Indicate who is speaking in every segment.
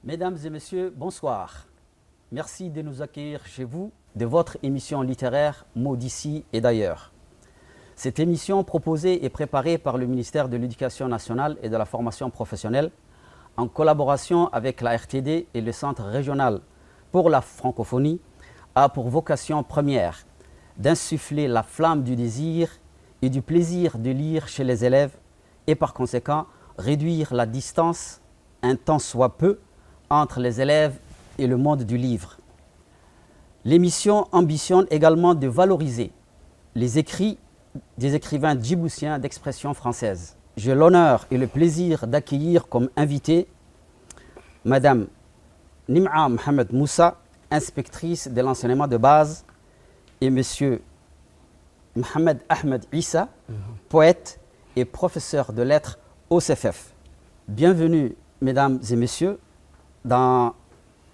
Speaker 1: Mesdames et messieurs, bonsoir. Merci de nous accueillir chez vous de votre émission littéraire Mots d'ici et d'ailleurs. Cette émission proposée et préparée par le ministère de l'Éducation nationale et de la formation professionnelle en collaboration avec la RTD et le Centre régional pour la francophonie a pour vocation première d'insuffler la flamme du désir et du plaisir de lire chez les élèves et par conséquent réduire la distance, un tant soit peu, entre les élèves et le monde du livre. L'émission ambitionne également de valoriser les écrits des écrivains djiboutiens d'expression française. J'ai l'honneur et le plaisir d'accueillir comme invité Madame Nim'a Mohamed Moussa, inspectrice de l'enseignement de base, et Monsieur Mohamed Ahmed Issa, poète et professeur de lettres au CFF. Bienvenue, mesdames et messieurs, dans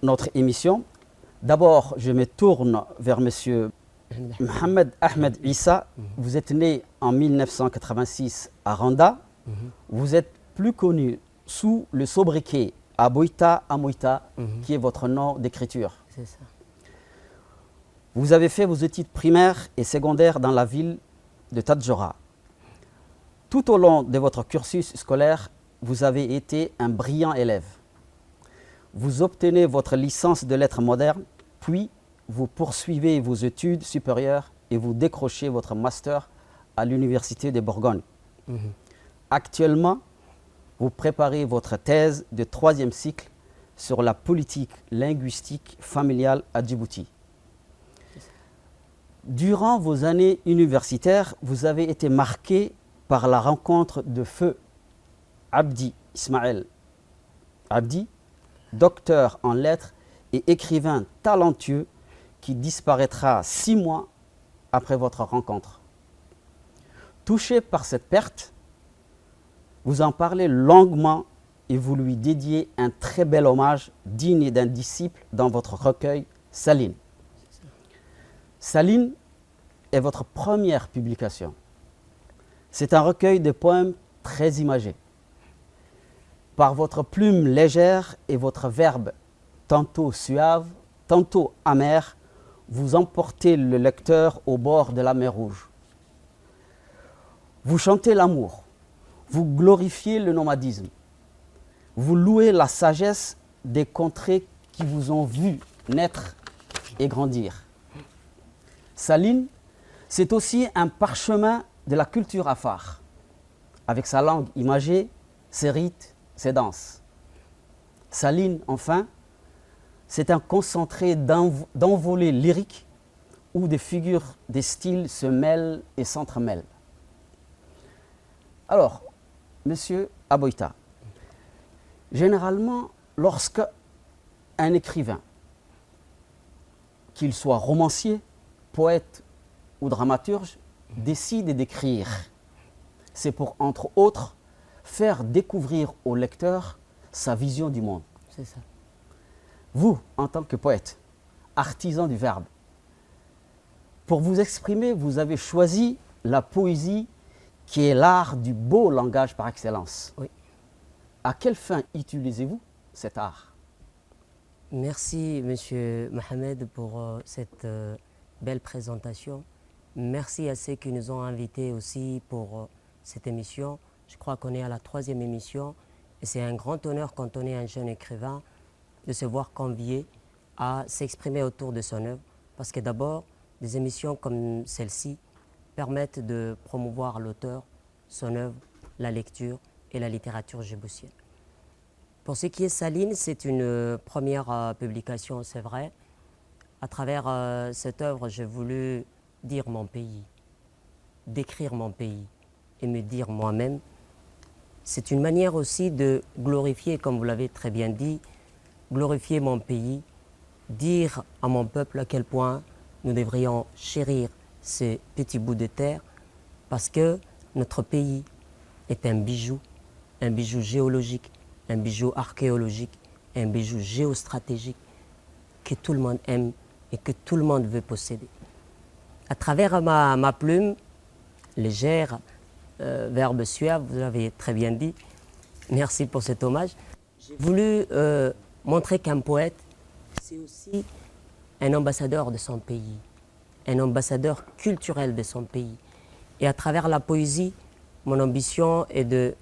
Speaker 1: notre émission. D'abord, je me tourne vers Monsieur Mohamed Ahmed Issa. Vous êtes né en 1986 à Randa. Vous êtes plus connu sous le sobriquet Aboita Amoita, qui est votre nom d'écriture.
Speaker 2: C'est ça.
Speaker 1: Vous avez fait vos études primaires et secondaires dans la ville de Tadjoura. Tout au long de votre cursus scolaire, vous avez été un brillant élève. Vous obtenez votre licence de lettres modernes, puis vous poursuivez vos études supérieures et vous décrochez votre master à l'Université de Bourgogne. Actuellement, vous préparez votre thèse de 3e cycle sur la politique linguistique familiale à Djibouti. Durant vos années universitaires, vous avez été marqué par la rencontre de feu Abdi Ismaël Abdi, docteur en lettres et écrivain talentueux qui disparaîtra 6 mois après votre rencontre. Touché par cette perte, vous en parlez longuement et vous lui dédiez un très bel hommage digne d'un disciple dans votre recueil Saline. Saline est votre première publication. C'est un recueil de poèmes très imagé. Par votre plume légère et votre verbe tantôt suave, tantôt amer, vous emportez le lecteur au bord de la mer Rouge. Vous chantez l'amour, vous glorifiez le nomadisme, vous louez la sagesse des contrées qui vous ont vu naître et grandir. Saline, c'est aussi un parchemin de la culture afar, avec sa langue imagée, ses rites, ses danses. Saline, enfin, c'est un concentré d'envolées lyriques où des figures, des styles se mêlent et s'entremêlent. Alors, Monsieur Aboita, généralement, lorsque un écrivain, qu'il soit romancier, poète ou dramaturge, décide d'écrire, c'est pour, entre autres, faire découvrir au lecteur sa vision du monde.
Speaker 2: C'est ça.
Speaker 1: Vous, en tant que poète, artisan du verbe, pour vous exprimer, vous avez choisi la poésie qui est l'art du beau langage par excellence.
Speaker 2: Oui.
Speaker 1: À quelle fin utilisez-vous cet art?
Speaker 2: Merci, Monsieur Mohamed, pour cette belle présentation. Merci à ceux qui nous ont invités aussi pour cette émission. Je crois qu'on est à la 3e émission et c'est un grand honneur quand on est un jeune écrivain de se voir convié à s'exprimer autour de son œuvre, parce que d'abord, des émissions comme celle-ci permettent de promouvoir l'auteur, son œuvre, la lecture et la littérature djiboutienne. Pour ce qui est Saline, c'est une première publication, c'est vrai. À travers cette œuvre, j'ai voulu dire mon pays, décrire mon pays et me dire moi-même. C'est une manière aussi de glorifier, comme vous l'avez très bien dit, glorifier mon pays, dire à mon peuple à quel point nous devrions chérir ces petits bouts de terre, parce que notre pays est un bijou géologique, un bijou archéologique, un bijou géostratégique que tout le monde aime et que tout le monde veut posséder. À travers ma plume légère, verbe suave, vous l'avez très bien dit, merci pour cet hommage. J'ai voulu montrer qu'un poète, c'est aussi un ambassadeur de son pays, un ambassadeur culturel de son pays. Et à travers la poésie, mon ambition est de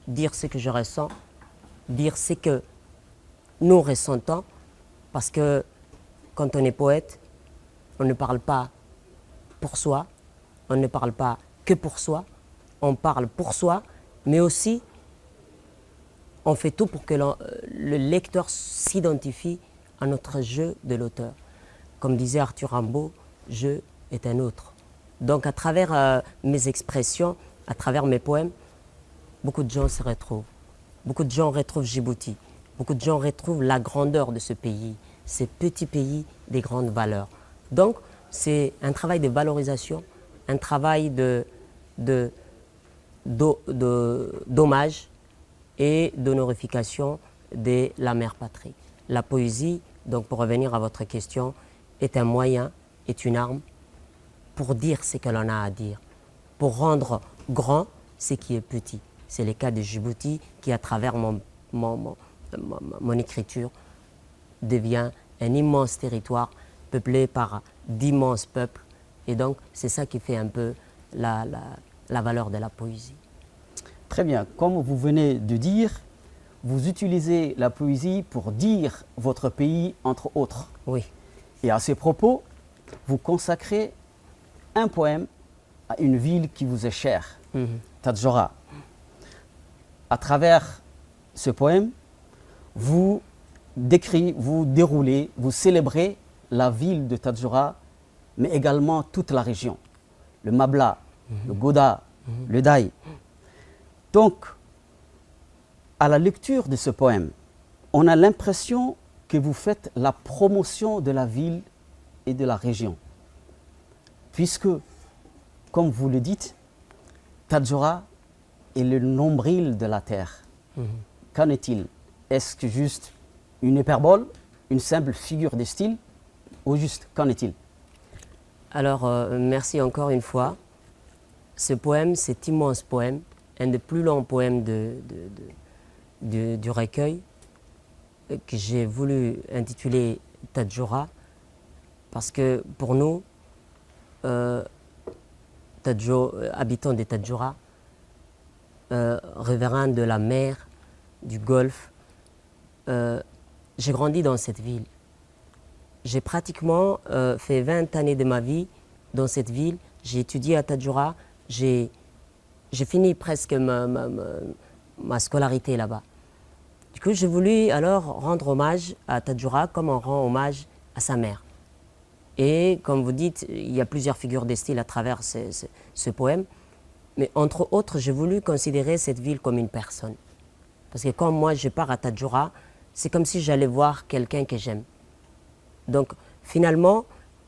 Speaker 2: dire ce que je ressens, dire ce que nous ressentons, parce que quand on est poète, on ne parle pas pour soi, on ne parle pas que pour soi, on parle pour soi, mais aussi on fait tout pour que le lecteur s'identifie à notre jeu de l'auteur. Comme disait Arthur Rimbaud, je est un autre. Donc à travers mes expressions, à travers mes poèmes, beaucoup de gens se retrouvent. Beaucoup de gens retrouvent Djibouti. Beaucoup de gens retrouvent la grandeur de ce pays, ces petits pays des grandes valeurs. Donc c'est un travail de valorisation, un travail d'hommage et d'honorification de la mère patrie. La poésie, donc pour revenir à votre question, est un moyen, est une arme pour dire ce que l'on a à dire, pour rendre grand ce qui est petit. C'est le cas de Djibouti qui, à travers mon écriture, devient un immense territoire peuplé par d'immenses peuples. Et donc, c'est ça qui fait un peu la valeur de la poésie.
Speaker 1: Très bien. Comme vous venez de dire, vous utilisez la poésie pour dire votre pays, entre autres.
Speaker 2: Oui.
Speaker 1: Et à ces propos, vous consacrez un poème à une ville qui vous est chère, Tadjoura. À travers ce poème, vous déroulez, vous célébrez la ville de Tadjoura, mais également toute la région, le Mabla, le Goda, le Daï. Donc, à la lecture de ce poème, on a l'impression que vous faites la promotion de la ville et de la région. Puisque, comme vous le dites, Tadjoura est le nombril de la terre. Qu'en est-il? Est-ce que juste une hyperbole, une simple figure de style, ou juste, qu'en est-il?
Speaker 2: Alors, merci encore une fois. Ce poème, cet immense poème, un des plus longs poèmes du recueil, que j'ai voulu intituler Tadjoura, parce que pour nous, habitants de Tadjoura, riverains de la mer, du Golfe, j'ai grandi dans cette ville. J'ai pratiquement fait 20 années de ma vie dans cette ville. J'ai étudié à Tadjoura. J'ai fini presque ma scolarité là-bas. Du coup, j'ai voulu alors rendre hommage à Tadjoura comme on rend hommage à sa mère. Et comme vous dites, il y a plusieurs figures de style à travers ce poème. Mais entre autres, j'ai voulu considérer cette ville comme une personne. Parce que quand moi je pars à Tadjoura, c'est comme si j'allais voir quelqu'un que j'aime. Donc finalement,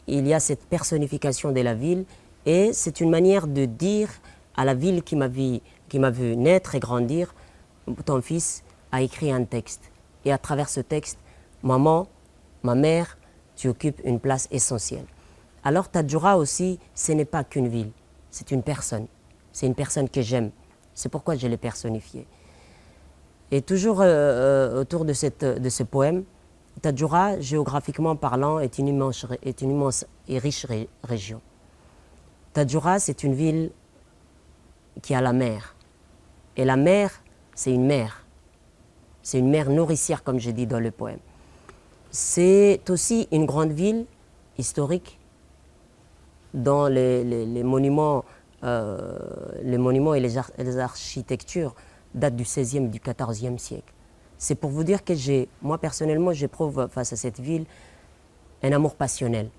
Speaker 2: il y a cette personnification de la ville et c'est une manière de dire à la ville qui m'a vu naître et grandir, ton fils a écrit un texte. Et à travers ce texte, maman, ma mère, tu occupes une place essentielle. Alors Tadjoura aussi, ce n'est pas qu'une ville, c'est une personne. C'est une personne que j'aime. C'est pourquoi je l'ai personnifiée. Et toujours autour de ce poème, Tadjoura, géographiquement parlant, est une immense et riche région. Tadjoura, c'est une ville qui a la mer. Et la mer, c'est une mer. C'est une mer nourricière, comme je dis dans le poème. c'est aussi une grande ville historique dont les monuments et les architectures datent du XVIe et du XIVe siècle. C'est pour vous dire que moi personnellement, j'éprouve face à cette ville un amour passionnel,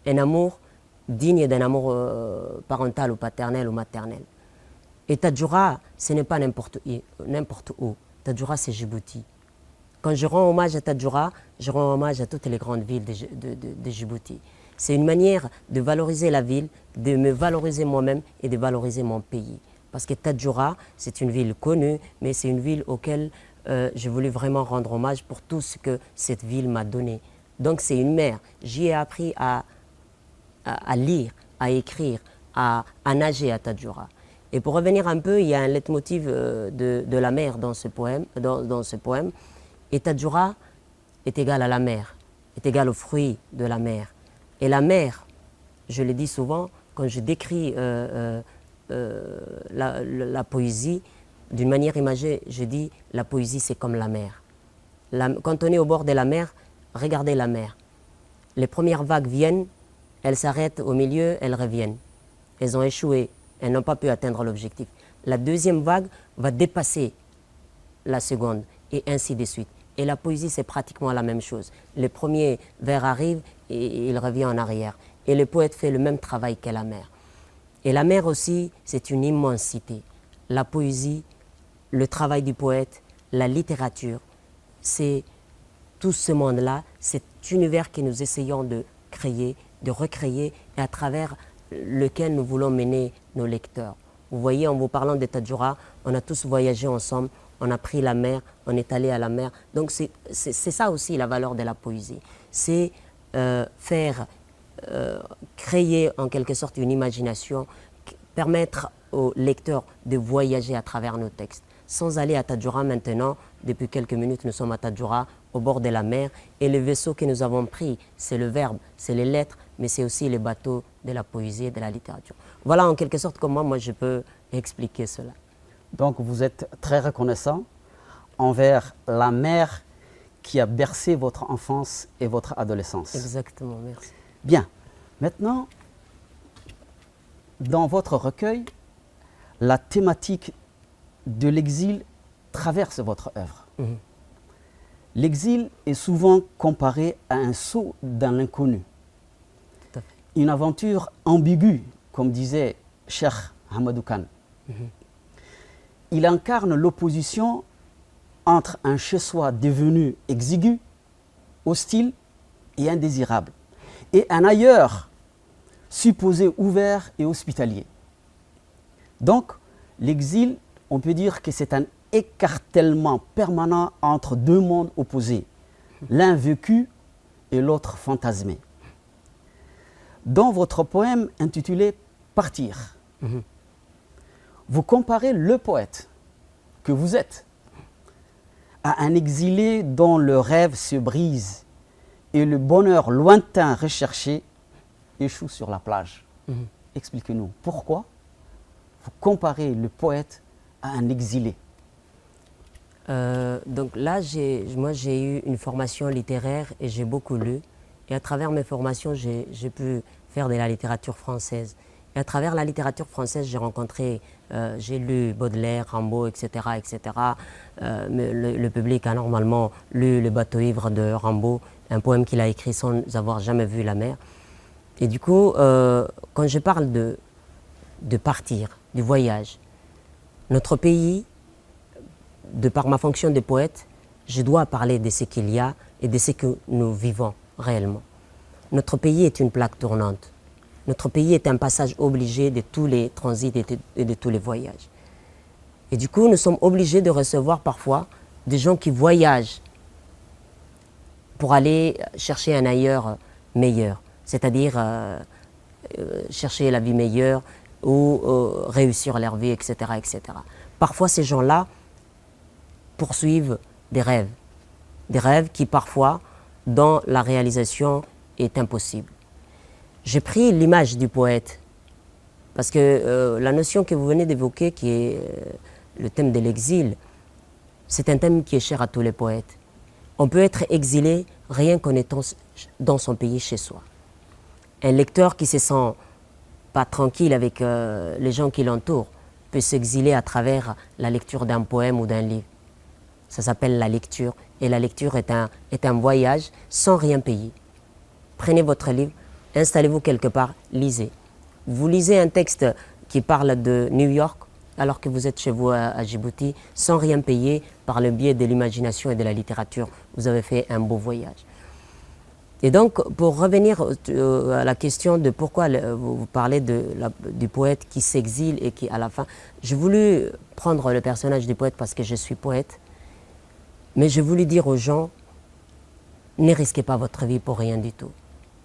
Speaker 2: un amour digne d'un amour parental ou paternel ou maternel. Et Tadjoura, ce n'est pas n'importe où. Tadjoura, c'est Djibouti. Quand je rends hommage à Tadjoura, je rends hommage à toutes les grandes villes de Djibouti. C'est une manière de valoriser la ville, de me valoriser moi-même et de valoriser mon pays. Parce que Tadjoura, c'est une ville connue, mais c'est une ville auquel j'ai voulu vraiment rendre hommage pour tout ce que cette ville m'a donné. Donc c'est une mère. J'y ai appris à lire, à écrire, à nager à Tadjoura. Et pour revenir un peu, il y a un leitmotiv de la mer dans ce poème. Et Tadjoura est égal à la mer, est égal aux fruits de la mer. Et la mer, je le dis souvent, quand je décris la poésie, d'une manière imagée, je dis la poésie c'est comme la mer. Quand on est au bord de la mer, regardez la mer. Les premières vagues viennent, elles s'arrêtent au milieu, elles reviennent. Elles ont échoué, elles n'ont pas pu atteindre l'objectif. La deuxième vague va dépasser la seconde et ainsi de suite. Et la poésie, c'est pratiquement la même chose. Le premier vers arrive et il revient en arrière. Et le poète fait le même travail que la mer. Et la mer aussi, c'est une immensité. La poésie, le travail du poète, la littérature, c'est tout ce monde-là, cet univers que nous essayons de créer, de recréer et à travers lequel nous voulons mener nos lecteurs. Vous voyez, en vous parlant de Tadjoura, on a tous voyagé ensemble, on a pris la mer, on est allé à la mer. Donc c'est ça aussi la valeur de la poésie. C'est créer en quelque sorte une imagination, permettre aux lecteurs de voyager à travers nos textes. Sans aller à Tadjoura maintenant, depuis quelques minutes nous sommes à Tadjoura, au bord de la mer, et le vaisseau que nous avons pris, c'est le verbe, c'est les lettres, mais c'est aussi les bateaux de la poésie et de la littérature. Voilà en quelque sorte comment moi je peux expliquer cela.
Speaker 1: Donc vous êtes très reconnaissant envers la mer qui a bercé votre enfance et votre adolescence.
Speaker 2: Exactement, merci.
Speaker 1: Bien, maintenant, dans votre recueil, la thématique de l'exil traverse votre œuvre. L'exil est souvent comparé à un saut dans l'inconnu. Une aventure ambiguë, comme disait Cheikh Hamadou Khan. Il incarne l'opposition entre un chez-soi devenu exigu, hostile et indésirable, et un ailleurs supposé ouvert et hospitalier. Donc, l'exil, on peut dire que c'est un écartèlement permanent entre deux mondes opposés, l'un vécu et l'autre fantasmé. Dans votre poème intitulé « Partir », vous comparez le poète que vous êtes à un exilé dont le rêve se brise et le bonheur lointain recherché échoue sur la plage. Expliquez-nous pourquoi vous comparez le poète à un exilé.
Speaker 2: Donc là, moi j'ai eu une formation littéraire et j'ai beaucoup lu. Et à travers mes formations, j'ai pu faire de la littérature française. Et à travers la littérature française, j'ai lu Baudelaire, Rimbaud, etc. etc. Le public a normalement lu Le bateau ivre de Rimbaud, un poème qu'il a écrit sans avoir jamais vu la mer. Et du coup, quand je parle de partir, du voyage, notre pays, de par ma fonction de poète, je dois parler de ce qu'il y a et de ce que nous vivons réellement. Notre pays est une plaque tournante. Notre pays est un passage obligé de tous les transits et de tous les voyages. Et du coup, nous sommes obligés de recevoir parfois des gens qui voyagent pour aller chercher un ailleurs meilleur, c'est-à-dire chercher la vie meilleure ou réussir leur vie, etc., etc. Parfois, ces gens-là poursuivent des rêves qui parfois, dans la réalisation, est impossible. J'ai pris l'image du poète, parce que la notion que vous venez d'évoquer, qui est le thème de l'exil, c'est un thème qui est cher à tous les poètes. On peut être exilé rien qu'en étant dans son pays chez soi. Un lecteur qui se sent pas tranquille avec les gens qui l'entourent peut s'exiler à travers la lecture d'un poème ou d'un livre. Ça s'appelle la lecture, et la lecture est un voyage sans rien payer. Prenez votre livre, installez-vous quelque part, lisez. Vous lisez un texte qui parle de New York, alors que vous êtes chez vous à Djibouti, sans rien payer, par le biais de l'imagination et de la littérature. Vous avez fait un beau voyage. Et donc, pour revenir à la question de pourquoi vous parlez du poète qui s'exile et qui, à la fin... J'ai voulu prendre le personnage du poète parce que je suis poète, mais j'ai voulu dire aux gens, ne risquez pas votre vie pour rien du tout.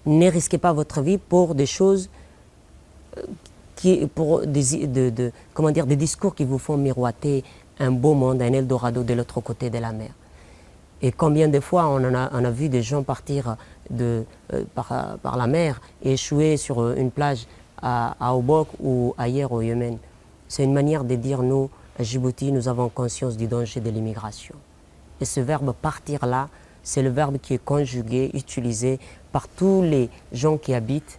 Speaker 2: Ne risquez pas votre vie pour des choses, pour des discours qui vous font miroiter un beau monde, un Eldorado de l'autre côté de la mer. Et combien de fois on a vu des gens partir par la mer et échouer sur une plage à Obok ou ailleurs au Yémen. C'est une manière de dire, nous, à Djibouti, nous avons conscience du danger de l'immigration. Et ce verbe « partir » là, c'est le verbe qui est conjugué, utilisé par tous les gens qui habitent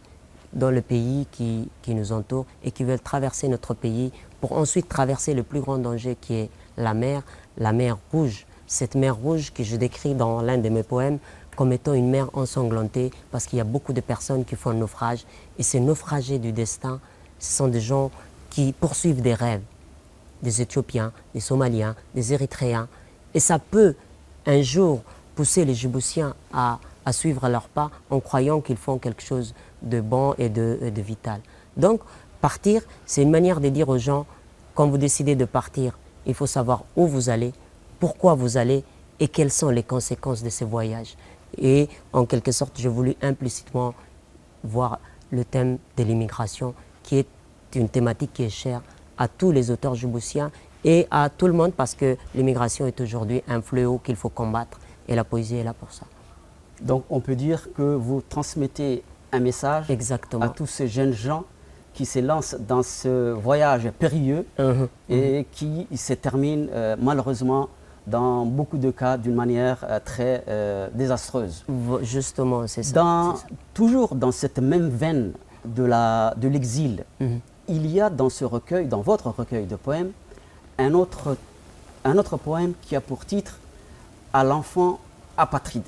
Speaker 2: dans le pays qui nous entoure et qui veulent traverser notre pays pour ensuite traverser le plus grand danger qui est la mer Rouge. Cette mer Rouge que je décris dans l'un de mes poèmes comme étant une mer ensanglantée parce qu'il y a beaucoup de personnes qui font naufrage. Et ces naufragés du destin, ce sont des gens qui poursuivent des rêves, des Éthiopiens, des Somaliens, des Érythréens. Et ça peut un jour pousser les Djiboutiens à suivre leurs pas en croyant qu'ils font quelque chose de bon et de vital. Donc, partir, c'est une manière de dire aux gens, quand vous décidez de partir, il faut savoir où vous allez, pourquoi vous allez et quelles sont les conséquences de ces voyages. Et en quelque sorte, j'ai voulu implicitement voir le thème de l'immigration, qui est une thématique qui est chère à tous les auteurs djiboutiens et à tout le monde, parce que l'immigration est aujourd'hui un fléau qu'il faut combattre et la poésie est là pour ça.
Speaker 1: Donc on peut dire que vous transmettez un message
Speaker 2: Exactement.
Speaker 1: à tous ces jeunes gens qui se lancent dans ce voyage périlleux et qui se termine malheureusement dans beaucoup de cas d'une manière très désastreuse.
Speaker 2: Justement, c'est ça.
Speaker 1: Toujours dans cette même veine de l'exil, il y a dans ce recueil, dans votre recueil de poèmes, un autre poème qui a pour titre « À l'enfant apatride ».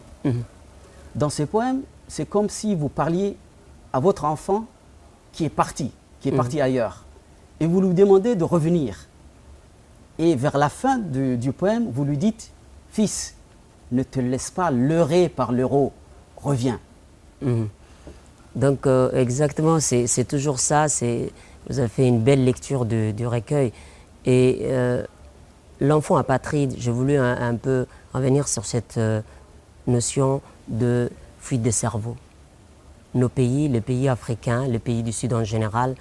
Speaker 1: Dans ces poèmes, c'est comme si vous parliez à votre enfant qui est parti ailleurs. Et vous lui demandez de revenir. Et vers la fin du poème, vous lui dites « Fils, ne te laisse pas leurrer par l'euro, reviens ».
Speaker 2: Donc exactement, c'est toujours ça. Vous avez fait une belle lecture du recueil. Et l'enfant apatride, j'ai voulu un peu revenir sur cette notion de fuite des cerveaux. Nos pays, les pays africains, les pays du Sud en général,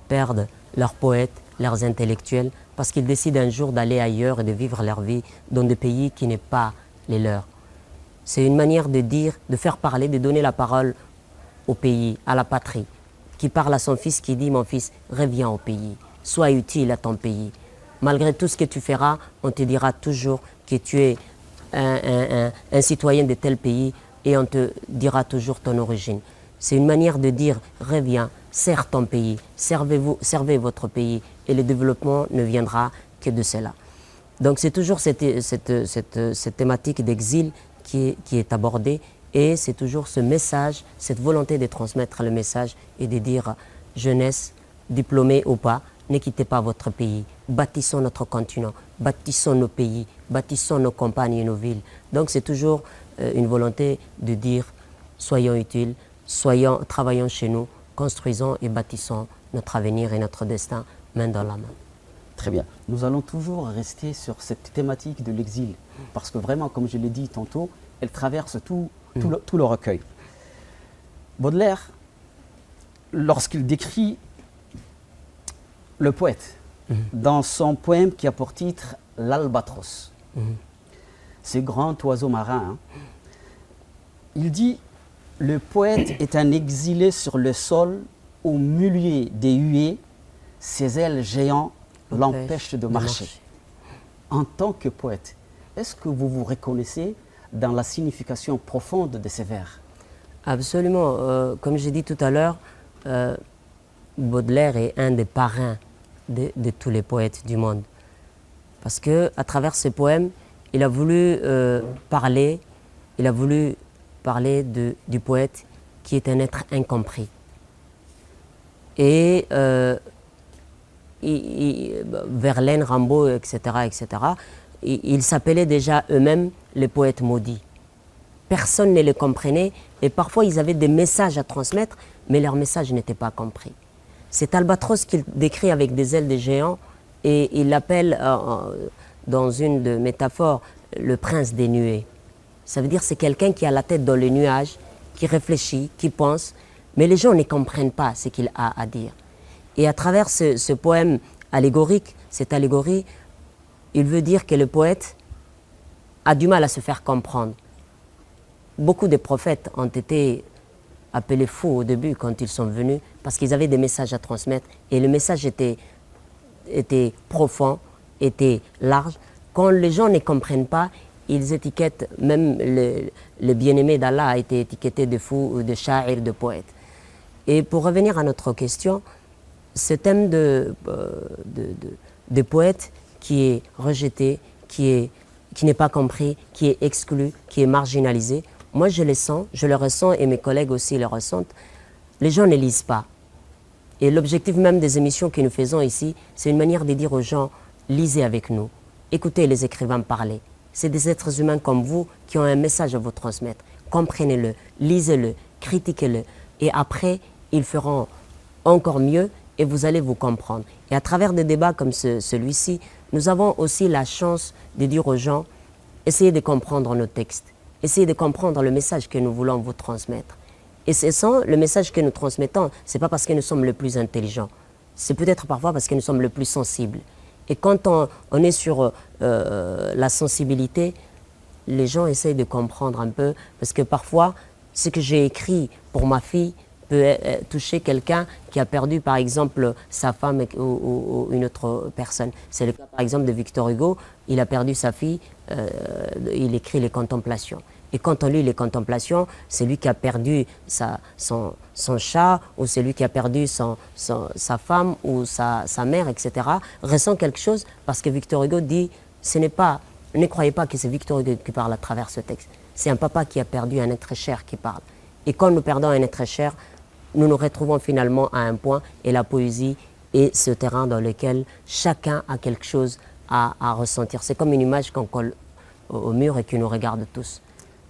Speaker 2: perdent leurs poètes, leurs intellectuels, parce qu'ils décident un jour d'aller ailleurs et de vivre leur vie dans des pays qui n'est pas les leurs. C'est une manière de dire, de faire parler, de donner la parole au pays, à la patrie, qui parle à son fils, qui dit « Mon fils, reviens au pays, sois utile à ton pays. Malgré tout ce que tu feras, on te dira toujours que tu es un citoyen de tel pays et on te dira toujours ton origine. » C'est une manière de dire « Reviens, sers ton pays, servez votre pays et le développement ne viendra que de cela. » Donc c'est toujours cette thématique d'exil qui est abordée et c'est toujours ce message, cette volonté de transmettre le message et de dire « Jeunesse, diplômée ou pas, ne quittez pas votre pays, bâtissons notre continent, bâtissons nos pays, bâtissons nos campagnes et nos villes. » Donc c'est toujours une volonté de dire « Soyons utiles, travaillons chez nous, construisons et bâtissons notre avenir et notre destin main dans la main. »
Speaker 1: Très bien. Nous allons toujours rester sur cette thématique de l'exil, parce que vraiment, comme je l'ai dit tantôt, elle traverse tout le recueil. Baudelaire, lorsqu'il décrit le poète dans son poème qui a pour titre « L'Albatros », ce grand oiseau marin, il dit « Le poète est un exilé sur le sol, au milieu des huées, ses ailes géantes l'empêchent de marcher. » En tant que poète, est-ce que vous vous reconnaissez dans la signification profonde de ces vers.
Speaker 2: Absolument. Comme j'ai dit tout à l'heure, Baudelaire est un des parrains de tous les poètes du monde. Parce qu'à travers ce poème, il a voulu parler du poète qui est un être incompris. Et Verlaine, Rimbaud, etc., ils s'appelaient déjà eux-mêmes les poètes maudits. Personne ne les comprenait et parfois ils avaient des messages à transmettre, mais leurs messages n'étaient pas compris. C'est Albatros qu'il décrit avec des ailes de géant et il l'appelle dans une de métaphores le prince des nuées. Ça veut dire c'est quelqu'un qui a la tête dans les nuages, qui réfléchit, qui pense, mais les gens ne comprennent pas ce qu'il a à dire. Et à travers ce poème allégorique, cette allégorie, il veut dire que le poète a du mal à se faire comprendre. Beaucoup de prophètes ont été appelés fous au début quand ils sont venus parce qu'ils avaient des messages à transmettre et le message était profond, était large. Quand les gens ne comprennent pas, ils étiquettent, même le bien-aimé d'Allah a été étiqueté de fou, de sha'ir, de poète. Et pour revenir à notre question, ce thème de poète qui est rejeté, qui n'est pas compris, qui est exclu, qui est marginalisé, moi je le ressens et mes collègues aussi le ressentent. Les gens ne lisent pas. Et l'objectif même des émissions que nous faisons ici, c'est une manière de dire aux gens, lisez avec nous, écoutez les écrivains parler. C'est des êtres humains comme vous qui ont un message à vous transmettre. Comprenez-le, lisez-le, critiquez-le. Et après, ils feront encore mieux et vous allez vous comprendre. Et à travers des débats comme celui-ci, nous avons aussi la chance de dire aux gens, essayez de comprendre nos textes, essayez de comprendre le message que nous voulons vous transmettre. Et c'est ça, le message que nous transmettons, ce n'est pas parce que nous sommes les plus intelligents, c'est peut-être parfois parce que nous sommes les plus sensibles. Et quand on est sur la sensibilité, les gens essayent de comprendre un peu, parce que parfois, ce que j'ai écrit pour ma fille peut toucher quelqu'un qui a perdu par exemple sa femme ou une autre personne. C'est le cas par exemple de Victor Hugo, il a perdu sa fille, il écrit les Contemplations. Et quand on lit les Contemplations, c'est lui qui a perdu son chat ou c'est lui qui a perdu sa femme ou sa mère, etc. ressent quelque chose parce que Victor Hugo dit, ne croyez pas que c'est Victor Hugo qui parle à travers ce texte. C'est un papa qui a perdu un être cher qui parle. Et quand nous perdons un être cher, nous nous retrouvons finalement à un point et la poésie est ce terrain dans lequel chacun a quelque chose à ressentir. C'est comme une image qu'on colle au mur et qui nous regarde tous.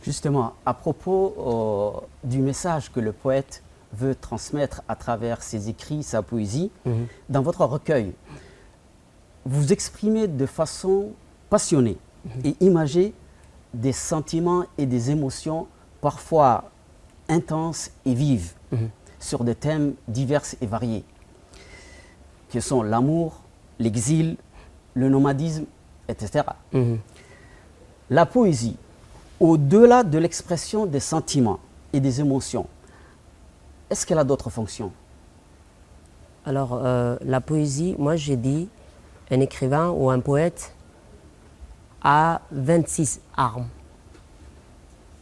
Speaker 1: Justement, à propos du message que le poète veut transmettre à travers ses écrits, sa poésie, dans votre recueil, vous exprimez de façon passionnée et imagée des sentiments et des émotions parfois intenses et vives sur des thèmes divers et variés, que sont l'amour, l'exil, le nomadisme, etc. La poésie, au-delà de l'expression des sentiments et des émotions, est-ce qu'elle a d'autres fonctions?
Speaker 2: Alors, la poésie, moi j'ai dit, un écrivain ou un poète a 26 armes.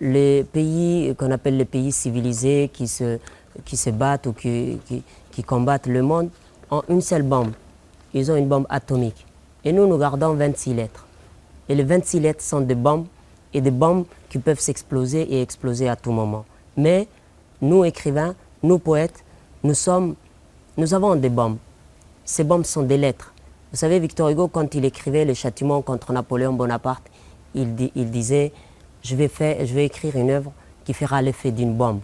Speaker 2: Les pays qu'on appelle les pays civilisés qui se battent ou qui combattent le monde ont une seule bombe. Ils ont une bombe atomique. Et nous, nous gardons 26 lettres. Et les 26 lettres sont des bombes et des bombes qui peuvent s'exploser et exploser à tout moment. Mais nous, écrivains, nous, poètes, nous avons des bombes. Ces bombes sont des lettres. Vous savez, Victor Hugo, quand il écrivait les châtiments contre Napoléon Bonaparte, il disait « je vais écrire une œuvre qui fera l'effet d'une bombe ».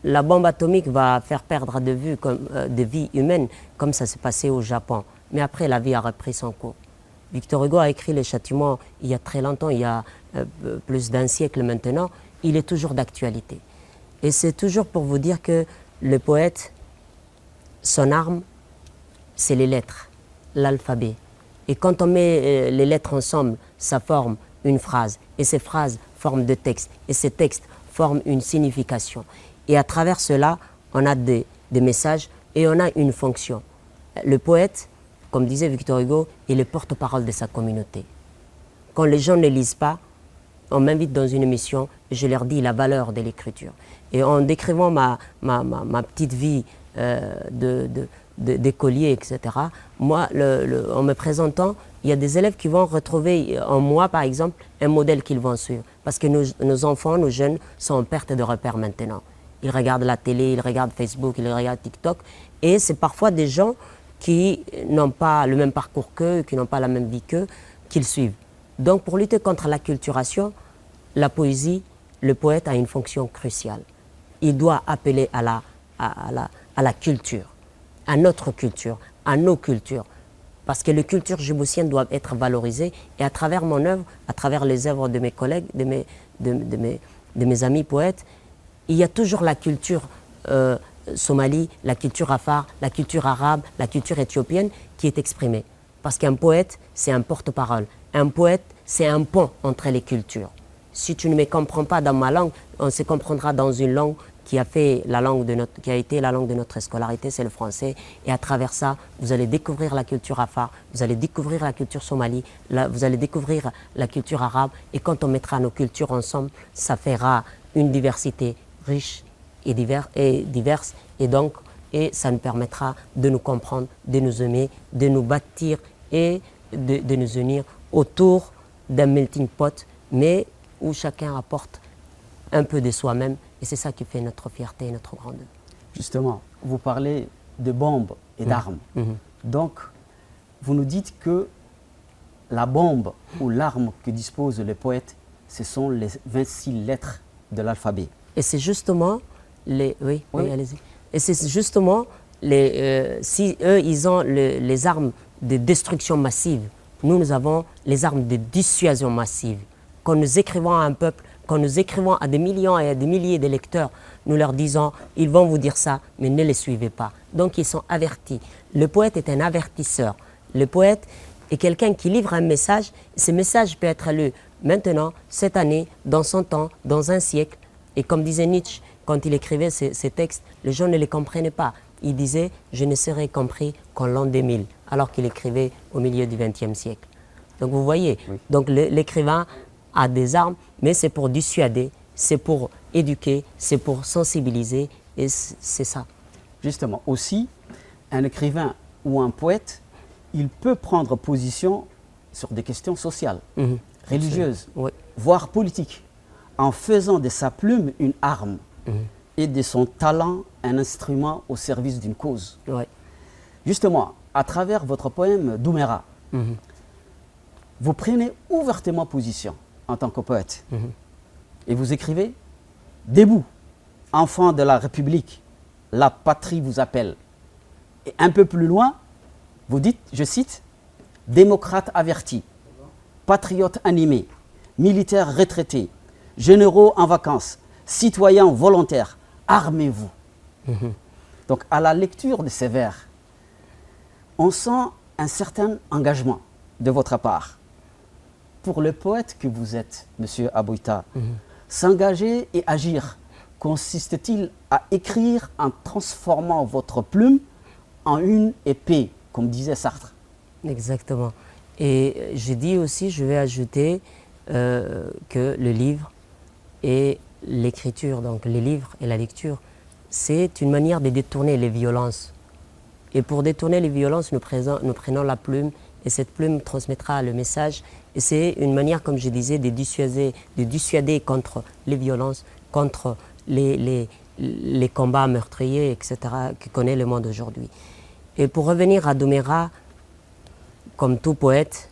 Speaker 2: La bombe atomique va faire perdre de vies humaines, comme ça s'est passé au Japon. Mais après, la vie a repris son cours. Victor Hugo a écrit les châtiments il y a très longtemps, il y a plus d'un siècle maintenant. Il est toujours d'actualité. Et c'est toujours pour vous dire que le poète, son arme, c'est les lettres, l'alphabet. Et quand on met les lettres ensemble, ça forme une phrase. Et ces phrases forment des textes. Et ces textes forment une signification. Et à travers cela, on a des messages et on a une fonction. Le poète, comme disait Victor Hugo, il est porte-parole de sa communauté. Quand les gens ne lisent pas, on m'invite dans une émission, je leur dis la valeur de l'écriture. Et en décrivant ma petite vie d'écolier, etc., moi, en me présentant, il y a des élèves qui vont retrouver en moi, par exemple, un modèle qu'ils vont suivre. Parce que nos enfants, nos jeunes sont en perte de repères maintenant. Ils regardent la télé, ils regardent Facebook, ils regardent TikTok. Et c'est parfois des gens qui n'ont pas le même parcours qu'eux, qui n'ont pas la même vie qu'eux, qu'ils suivent. Donc pour lutter contre l'acculturation, la poésie, le poète a une fonction cruciale. Il doit appeler à la culture, à notre culture, à nos cultures. Parce que les cultures djiboutiennes doivent être valorisées. Et à travers mon œuvre, à travers les œuvres de mes collègues, de mes amis poètes, il y a toujours la culture somalie, la culture afar, la culture arabe, la culture éthiopienne qui est exprimée. Parce qu'un poète, c'est un porte-parole. Un poète, c'est un pont entre les cultures. Si tu ne me comprends pas dans ma langue, on se comprendra dans une langue qui a été la langue de notre scolarité, c'est le français. Et à travers ça, vous allez découvrir la culture afar, vous allez découvrir la culture somalie, vous allez découvrir la culture arabe. Et quand on mettra nos cultures ensemble, ça fera une diversité riche et diverse. Et ça nous permettra de nous comprendre, de nous aimer, de nous bâtir et de nous unir autour d'un melting pot, mais où chacun apporte un peu de soi-même. Et c'est ça qui fait notre fierté et notre grandeur.
Speaker 1: Justement, vous parlez de bombes et d'armes. Donc, vous nous dites que la bombe ou l'arme que dispose le poète, ce sont les 26 lettres de l'alphabet.
Speaker 2: Et c'est justement les... Oui, allez-y. Et c'est justement, si eux, ils ont les armes de destruction massive, nous avons les armes de dissuasion massive. Quand nous écrivons à un peuple, quand nous écrivons à des millions et à des milliers de lecteurs, nous leur disons, ils vont vous dire ça, mais ne les suivez pas. Donc ils sont avertis. Le poète est un avertisseur. Le poète est quelqu'un qui livre un message. Ce message peut être lu maintenant, cette année, dans 100 ans, dans un siècle. Et comme disait Nietzsche, quand il écrivait ces textes, les gens ne les comprenaient pas. Il disait « je ne serai compris qu'en l'an 2000 », alors qu'il écrivait au milieu du XXe siècle. Donc vous voyez, donc l'écrivain a des armes, mais c'est pour dissuader, c'est pour éduquer, c'est pour sensibiliser, et c'est ça.
Speaker 1: Justement, aussi, un écrivain ou un poète, il peut prendre position sur des questions sociales, religieuses, voire politiques, en faisant de sa plume une arme et de son talent un instrument au service d'une cause. Justement, à travers votre poème Douméra, vous prenez ouvertement position en tant que poète. Et vous écrivez « Debout, enfants de la République, la patrie vous appelle ». Et un peu plus loin, vous dites, je cite, « Démocrates avertis, patriotes animés, militaires retraités, généraux en vacances, citoyens volontaires, armez-vous ». Donc à la lecture de ces vers, on sent un certain engagement de votre part. Pour le poète que vous êtes, Monsieur Abouyta, s'engager et agir consiste-t-il à écrire en transformant votre plume en une épée, comme disait Sartre?
Speaker 2: Exactement. Et je dis aussi, je vais ajouter que le livre et l'écriture, donc les livres et la lecture, c'est une manière de détourner les violences. Et pour détourner les violences, nous prenons la plume, et cette plume transmettra le message. Et c'est une manière, comme je disais, de dissuader contre les violences, contre les combats meurtriers, etc., que connaît le monde aujourd'hui. Et pour revenir à Douméra, comme tout poète,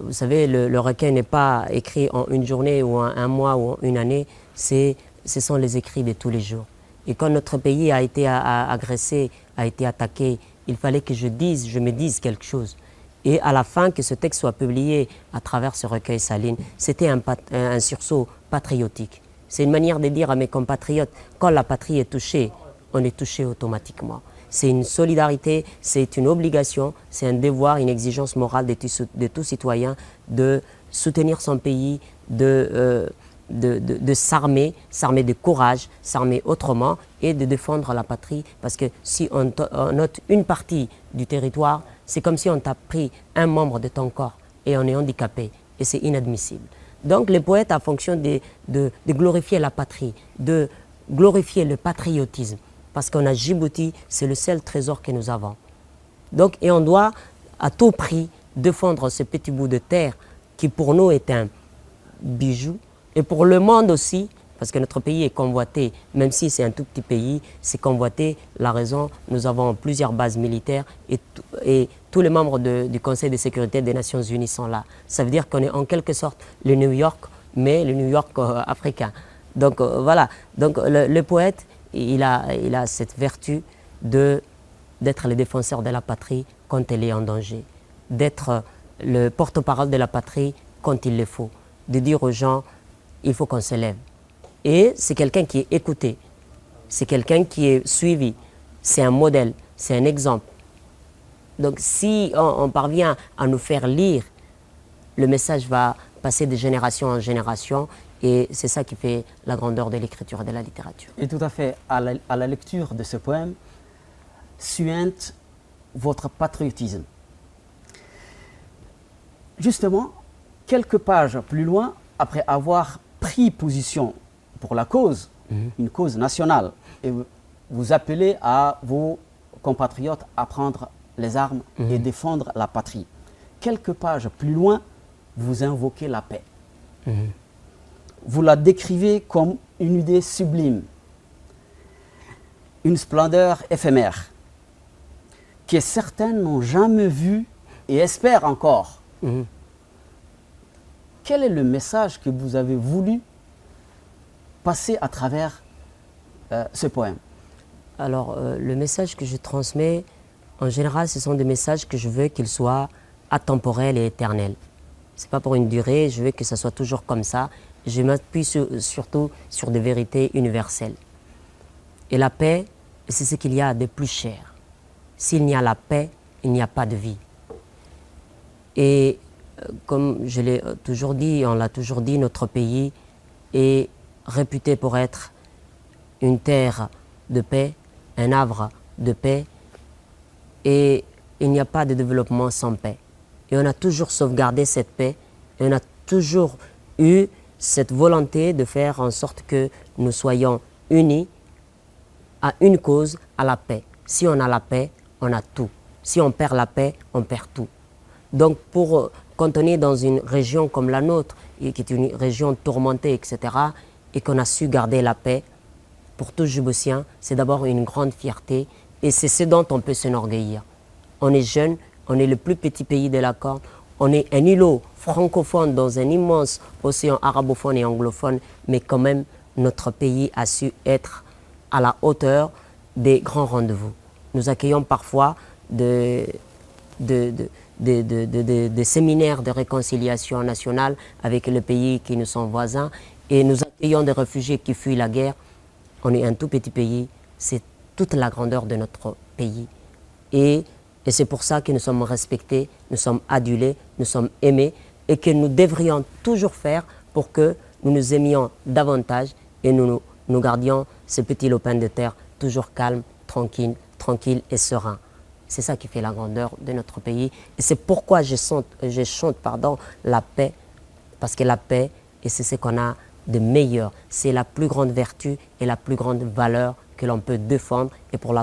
Speaker 2: vous savez, le recueil n'est pas écrit en une journée ou en un mois ou en une année, ce sont les écrits de tous les jours. Et quand notre pays a été agressé, a été attaqué, il fallait que je me dise quelque chose. Et à la fin, que ce texte soit publié à travers ce recueil Saline, c'était un sursaut patriotique. C'est une manière de dire à mes compatriotes, quand la patrie est touchée, on est touché automatiquement. C'est une solidarité, c'est une obligation, c'est un devoir, une exigence morale de tout citoyen de soutenir son pays, de s'armer de courage, s'armer autrement et de défendre la patrie. Parce que si on note une partie du territoire, c'est comme si on t'a pris un membre de ton corps et on est handicapé. Et c'est inadmissible. Donc les poètes, en fonction de glorifier la patrie, de glorifier le patriotisme, parce qu'on a Djibouti, c'est le seul trésor que nous avons. Donc, et on doit à tout prix défendre ce petit bout de terre qui pour nous est un bijou, et pour le monde aussi, parce que notre pays est convoité, même si c'est un tout petit pays, c'est convoité. La raison, nous avons plusieurs bases militaires et tous les membres du Conseil de sécurité des Nations Unies sont là. Ça veut dire qu'on est en quelque sorte le New York, mais le New York africain. Donc voilà, donc le poète, il a cette vertu d'être le défenseur de la patrie quand elle est en danger, d'être le porte-parole de la patrie quand il le faut, de dire aux gens, il faut qu'on se lève. Et c'est quelqu'un qui est écouté, c'est quelqu'un qui est suivi, c'est un modèle, c'est un exemple. Donc si on parvient à nous faire lire, le message va passer de génération en génération et c'est ça qui fait la grandeur de l'écriture et de la littérature.
Speaker 1: Et tout à fait, à la lecture de ce poème, suinte votre patriotisme. Justement, quelques pages plus loin, après avoir pris position pour la cause, une cause nationale, et vous appelez à vos compatriotes à prendre les armes et défendre la patrie. Quelques pages plus loin, vous invoquez la paix. Vous la décrivez comme une idée sublime, une splendeur éphémère, que certains n'ont jamais vue et espèrent encore. Quel est le message que vous avez voulu passer à travers ce poème?
Speaker 2: Alors, le message que je transmets, en général, ce sont des messages que je veux qu'ils soient atemporels et éternels. Ce n'est pas pour une durée, je veux que ce soit toujours comme ça. Je m'appuie surtout sur des vérités universelles. Et la paix, c'est ce qu'il y a de plus cher. S'il n'y a la paix, il n'y a pas de vie. Et comme je l'ai toujours dit, on l'a toujours dit, notre pays est réputé pour être une terre de paix, un havre de paix, et il n'y a pas de développement sans paix. Et on a toujours sauvegardé cette paix, et on a toujours eu cette volonté de faire en sorte que nous soyons unis à une cause, à la paix. Si on a la paix, on a tout. Si on perd la paix, on perd tout. Donc quand on est dans une région comme la nôtre, qui est une région tourmentée, etc., et qu'on a su garder la paix, pour tout Djiboutien, c'est d'abord une grande fierté et c'est ce dont on peut s'enorgueillir. On est jeune, on est le plus petit pays de la Corne, on est un îlot francophone dans un immense océan arabophone et anglophone, mais quand même, notre pays a su être à la hauteur des grands rendez-vous. Nous accueillons parfois des séminaires de réconciliation nationale avec les pays qui nous sont voisins et nous accueillons des réfugiés qui fuient la guerre. On est un tout petit pays, c'est toute la grandeur de notre pays. Et c'est pour ça que nous sommes respectés, nous sommes adulés, nous sommes aimés et que nous devrions toujours faire pour que nous nous aimions davantage et nous gardions ce petit lopin de terre toujours calme, tranquille et serein. C'est ça qui fait la grandeur de notre pays. Et c'est pourquoi je chante la paix, parce que la paix, et c'est ce qu'on a de meilleur, c'est la plus grande vertu et la plus grande valeur que l'on peut défendre et pour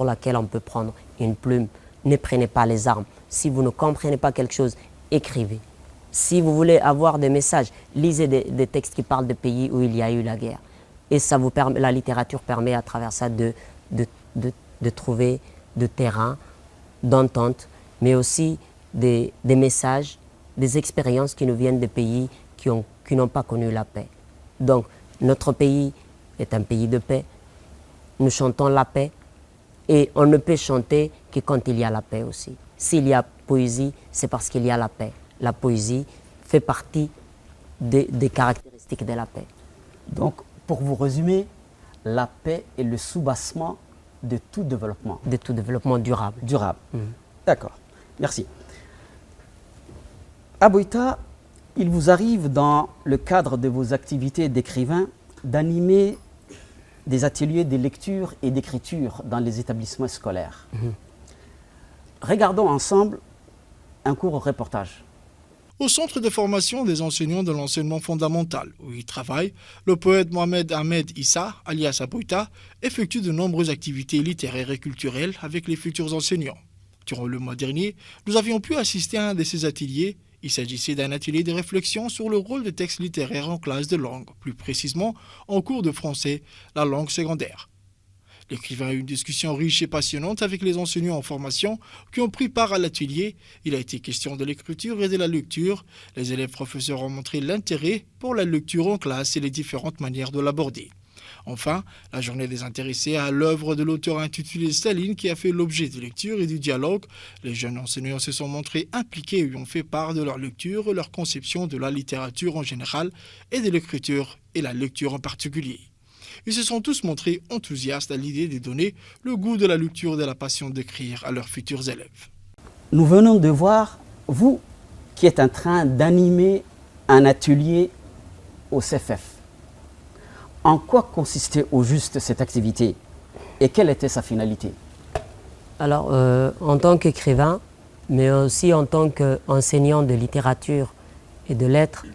Speaker 2: laquelle on peut prendre une plume. Ne prenez pas les armes. Si vous ne comprenez pas quelque chose, écrivez. Si vous voulez avoir des messages, lisez des textes qui parlent de pays où il y a eu la guerre. Et ça vous permet, la littérature permet à travers ça de trouver de terrain, d'entente, mais aussi des messages, des expériences qui nous viennent des pays qui n'ont pas connu la paix. Donc, notre pays est un pays de paix. Nous chantons la paix et on ne peut chanter que quand il y a la paix aussi. S'il y a poésie, c'est parce qu'il y a la paix. La poésie fait partie des caractéristiques de la paix.
Speaker 1: Donc, pour vous résumer, la paix est le soubassement de tout développement.
Speaker 2: De tout développement durable.
Speaker 1: Durable. D'accord. Merci. Aboita, il vous arrive dans le cadre de vos activités d'écrivain d'animer des ateliers de lecture et d'écriture dans les établissements scolaires. Regardons ensemble un court reportage.
Speaker 3: Au centre de formation des enseignants de l'enseignement fondamental, où il travaille, le poète Mohamed Ahmed Issa, alias Aboita, effectue de nombreuses activités littéraires et culturelles avec les futurs enseignants. Durant le mois dernier, nous avions pu assister à un de ces ateliers. Il s'agissait d'un atelier de réflexion sur le rôle des textes littéraires en classe de langue, plus précisément en cours de français, la langue secondaire. L'écrivain a eu une discussion riche et passionnante avec les enseignants en formation qui ont pris part à l'atelier. Il a été question de l'écriture et de la lecture. Les élèves professeurs ont montré l'intérêt pour la lecture en classe et les différentes manières de l'aborder. Enfin, la journée des intéressés à l'œuvre de l'auteur intitulée Staline qui a fait l'objet de lecture et du dialogue. Les jeunes enseignants se sont montrés impliqués et ont fait part de leur lecture et leur conception de la littérature en général et de l'écriture et la lecture en particulier. Ils se sont tous montrés enthousiastes à l'idée de donner le goût de la lecture et de la passion d'écrire à leurs futurs élèves.
Speaker 1: Nous venons de voir, vous qui êtes en train d'animer un atelier au CFF. En quoi consistait au juste cette activité et quelle était sa finalité?
Speaker 2: Alors, en tant qu'écrivain, mais aussi en tant qu'enseignant de littérature et de lettres,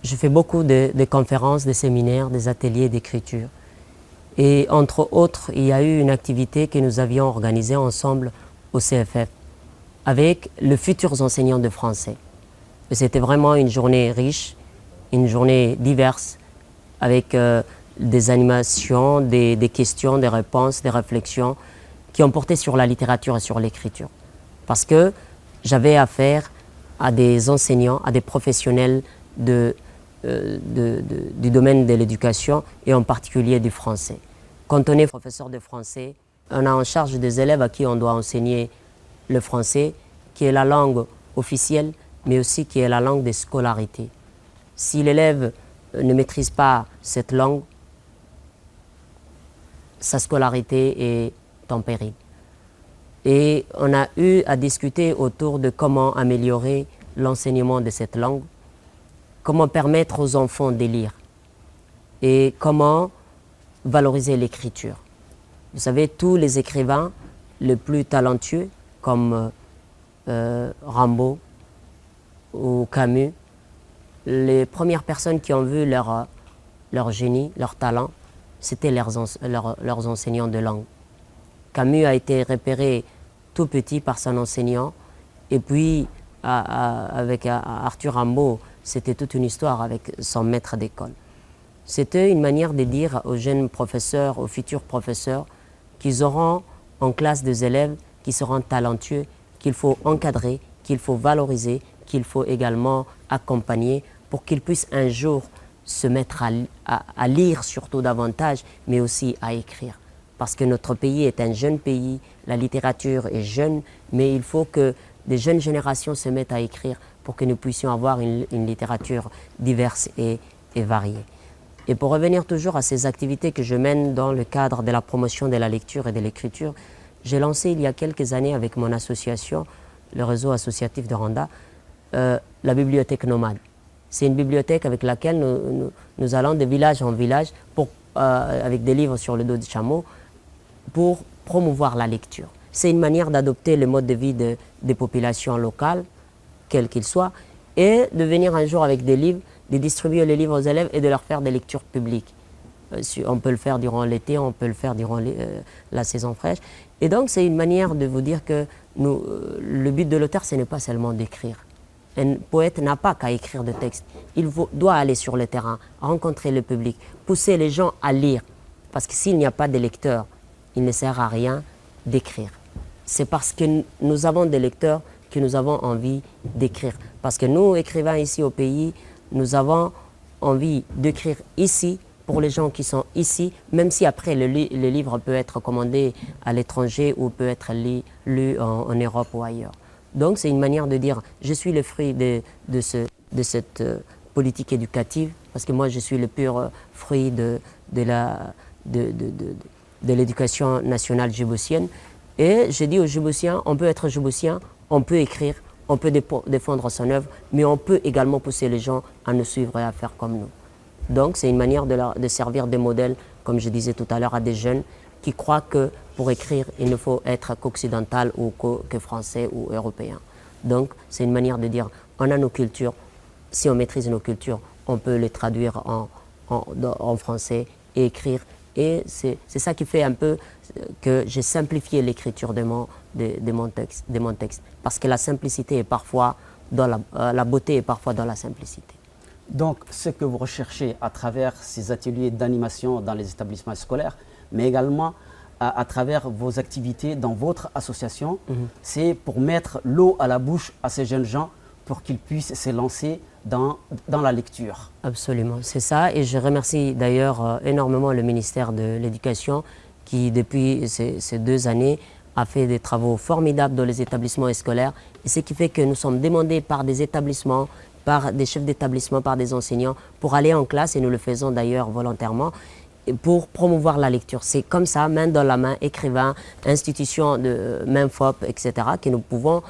Speaker 2: je fais beaucoup de conférences, de séminaires, des ateliers d'écriture. Et entre autres, il y a eu une activité que nous avions organisée ensemble au CFF avec les futurs enseignants de français. C'était vraiment une journée riche, une journée diverse, avec des animations, des questions, des réponses, des réflexions qui ont porté sur la littérature et sur l'écriture. Parce que j'avais affaire à des enseignants, à des professionnels du domaine de l'éducation et en particulier du français. Quand on est professeur de français, on a en charge des élèves à qui on doit enseigner le français, qui est la langue officielle, mais aussi qui est la langue des scolarités. Si l'élève ne maîtrise pas cette langue, sa scolarité est en péril. Et on a eu à discuter autour de comment améliorer l'enseignement de cette langue, comment permettre aux enfants de lire et comment valoriser l'écriture. Vous savez, tous les écrivains les plus talentueux, comme Rimbaud ou Camus, les premières personnes qui ont vu leur génie, leur talent, c'était leurs enseignants de langue. Camus a été repéré tout petit par son enseignant, et puis avec Arthur Rimbaud, c'était toute une histoire avec son maître d'école. C'était une manière de dire aux jeunes professeurs, aux futurs professeurs, qu'ils auront en classe des élèves qui seront talentueux, qu'il faut encadrer, qu'il faut valoriser, qu'il faut également accompagner pour qu'ils puissent un jour se mettre à lire surtout davantage, mais aussi à écrire. Parce que notre pays est un jeune pays, la littérature est jeune, mais il faut que des jeunes générations se mettent à écrire pour que nous puissions avoir une littérature diverse et variée. Et pour revenir toujours à ces activités que je mène dans le cadre de la promotion de la lecture et de l'écriture, j'ai lancé il y a quelques années avec mon association, le réseau associatif de Rwanda, la bibliothèque nomade. C'est une bibliothèque avec laquelle nous allons de village en village avec des livres sur le dos du chameau pour promouvoir la lecture. C'est une manière d'adopter le mode de vie des populations locales, quels qu'ils soient, et de venir un jour avec des livres, de distribuer les livres aux élèves et de leur faire des lectures publiques. On peut le faire durant l'été, on peut le faire durant la saison fraîche. Et donc c'est une manière de vous dire que le but de l'auteur, ce n'est pas seulement d'écrire. Un poète n'a pas qu'à écrire de textes. Il doit aller sur le terrain, rencontrer le public, pousser les gens à lire. Parce que s'il n'y a pas de lecteurs, il ne sert à rien d'écrire. C'est parce que nous avons des lecteurs que nous avons envie d'écrire. Parce que nous, écrivains ici au pays, nous avons envie d'écrire ici pour les gens qui sont ici, même si après le livre peut être commandé à l'étranger ou peut être lu en Europe ou ailleurs. Donc c'est une manière de dire, je suis le fruit de cette politique éducative, parce que moi je suis le pur fruit de l'éducation nationale djiboutienne. Et je dis aux Djiboutiens, on peut être Djiboutien, on peut écrire, on peut défendre son œuvre, mais on peut également pousser les gens à nous suivre et à faire comme nous. Donc c'est une manière de servir de modèle, comme je disais tout à l'heure, à des jeunes qui croient que pour écrire, il ne faut être qu'occidental ou que français ou européen. Donc, c'est une manière de dire, on a nos cultures, si on maîtrise nos cultures, on peut les traduire en français et écrire. Et c'est ça qui fait un peu que j'ai simplifié l'écriture de mon texte. Parce que la simplicité est parfois dans la beauté est parfois dans la simplicité.
Speaker 1: Donc, ce que vous recherchez à travers ces ateliers d'animation dans les établissements scolaires, mais également à travers vos activités dans votre association, c'est pour mettre l'eau à la bouche à ces jeunes gens pour qu'ils puissent se lancer dans la lecture.
Speaker 2: Absolument, c'est ça. Et je remercie d'ailleurs énormément le ministère de l'Éducation qui, depuis ces 2 années, a fait des travaux formidables dans les établissements scolaires. Et ce qui fait que nous sommes demandés par des établissements, par des chefs d'établissement, par des enseignants, pour aller en classe, et nous le faisons d'ailleurs volontairement, pour promouvoir la lecture. C'est comme ça, main dans la main, écrivains, institutions de MINFOP, etc., que nous pouvons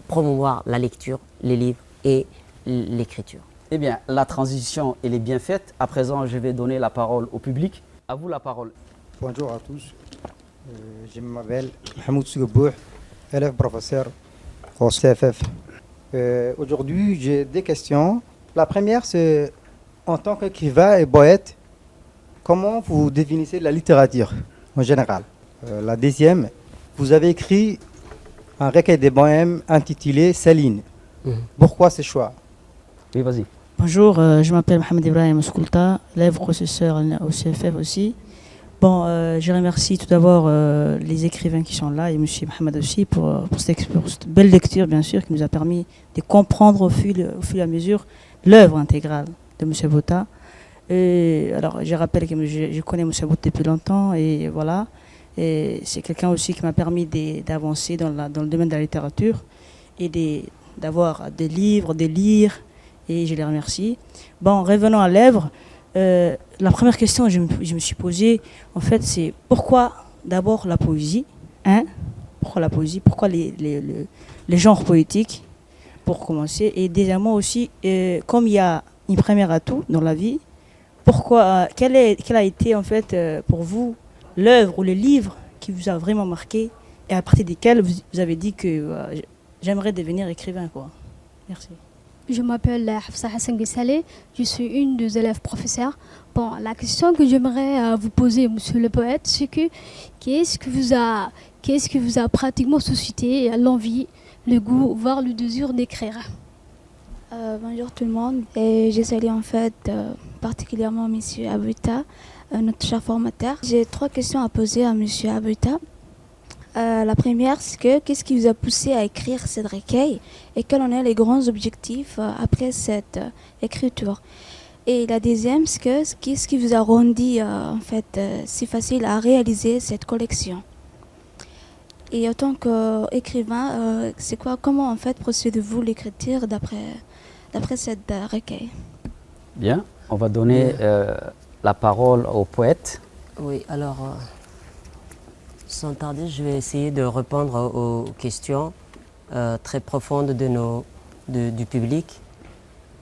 Speaker 2: promouvoir la lecture, les livres et l'écriture.
Speaker 1: Eh bien, la transition, elle est bien faite. À présent, je vais donner la parole au public. À vous la parole.
Speaker 4: Bonjour à tous. Je m'appelle Mahmoud Sougabouh, élève professeur au CFF. Aujourd'hui, j'ai 2 questions. La première, c'est en tant qu'écrivain et poète, comment vous définissez la littérature en général? La deuxième, vous avez écrit un recueil des poèmes intitulé Céline. Pourquoi ce choix?
Speaker 1: Oui, vas-y.
Speaker 5: Bonjour, je m'appelle Mohamed Ibrahim Ouskoulta, élève professeur au CFF aussi. Bon, je remercie tout d'abord les écrivains qui sont là et M. Mohamed aussi pour cette belle lecture, bien sûr, qui nous a permis de comprendre au fil et à mesure l'œuvre intégrale de M. Botha. Et alors, je rappelle que je connais M. Botha depuis longtemps et voilà. Et c'est quelqu'un aussi qui m'a permis d'avancer dans le domaine de la littérature et d'avoir des livres, de lire, et je les remercie. Bon, revenons à l'œuvre. La première question que je me suis posée, en fait, c'est pourquoi d'abord la poésie, hein? Pourquoi la poésie? Pourquoi les genres poétiques, pour commencer? Et deuxièmement aussi, comme il y a une première atout dans la vie, pourquoi, quelle a été en fait pour vous l'œuvre ou le livre qui vous a vraiment marqué et à partir desquels vous avez dit que j'aimerais devenir écrivain, quoi. Merci.
Speaker 6: Je m'appelle Hafsa Hassan Guissale, je suis une des élèves professeurs. Bon, la question que j'aimerais vous poser, monsieur le poète, c'est que qu'est-ce qui vous a pratiquement suscité l'envie, le goût, voire le désir d'écrire?
Speaker 7: Bonjour tout le monde, et je salue en fait particulièrement monsieur Abuta, notre cher formateur. J'ai 3 questions à poser à monsieur Abuta. La première, c'est qu'est-ce qui vous a poussé à écrire cette recueil et quels en sont les grands objectifs après cette écriture? Et la deuxième, c'est qu'est-ce qui vous a rendu en fait si facile à réaliser cette collection? Et en tant qu'écrivain, c'est quoi, comment en fait procédez-vous l'écriture d'après cette recueil?
Speaker 1: Bien, on va donner la parole au poète.
Speaker 2: Oui, alors, sans tarder, je vais essayer de répondre aux questions très profondes du public.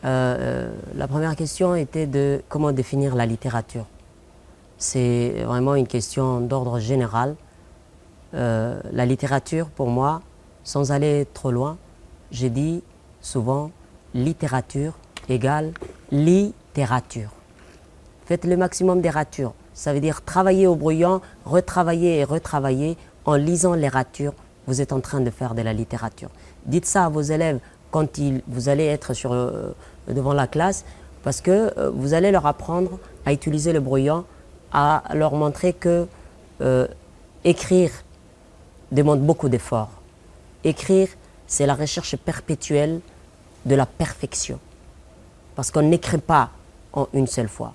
Speaker 2: La première question était de comment définir la littérature. C'est vraiment une question d'ordre général. La littérature, pour moi, sans aller trop loin, j'ai dit souvent littérature égale littérature. Faites le maximum des ratures. Ça veut dire travailler au brouillon, retravailler et retravailler. En lisant les ratures, vous êtes en train de faire de la littérature. Dites ça à vos élèves quand vous allez être devant la classe, parce que vous allez leur apprendre à utiliser le brouillon, à leur montrer que écrire demande beaucoup d'efforts. Écrire, c'est la recherche perpétuelle de la perfection. Parce qu'on n'écrit pas en une seule fois.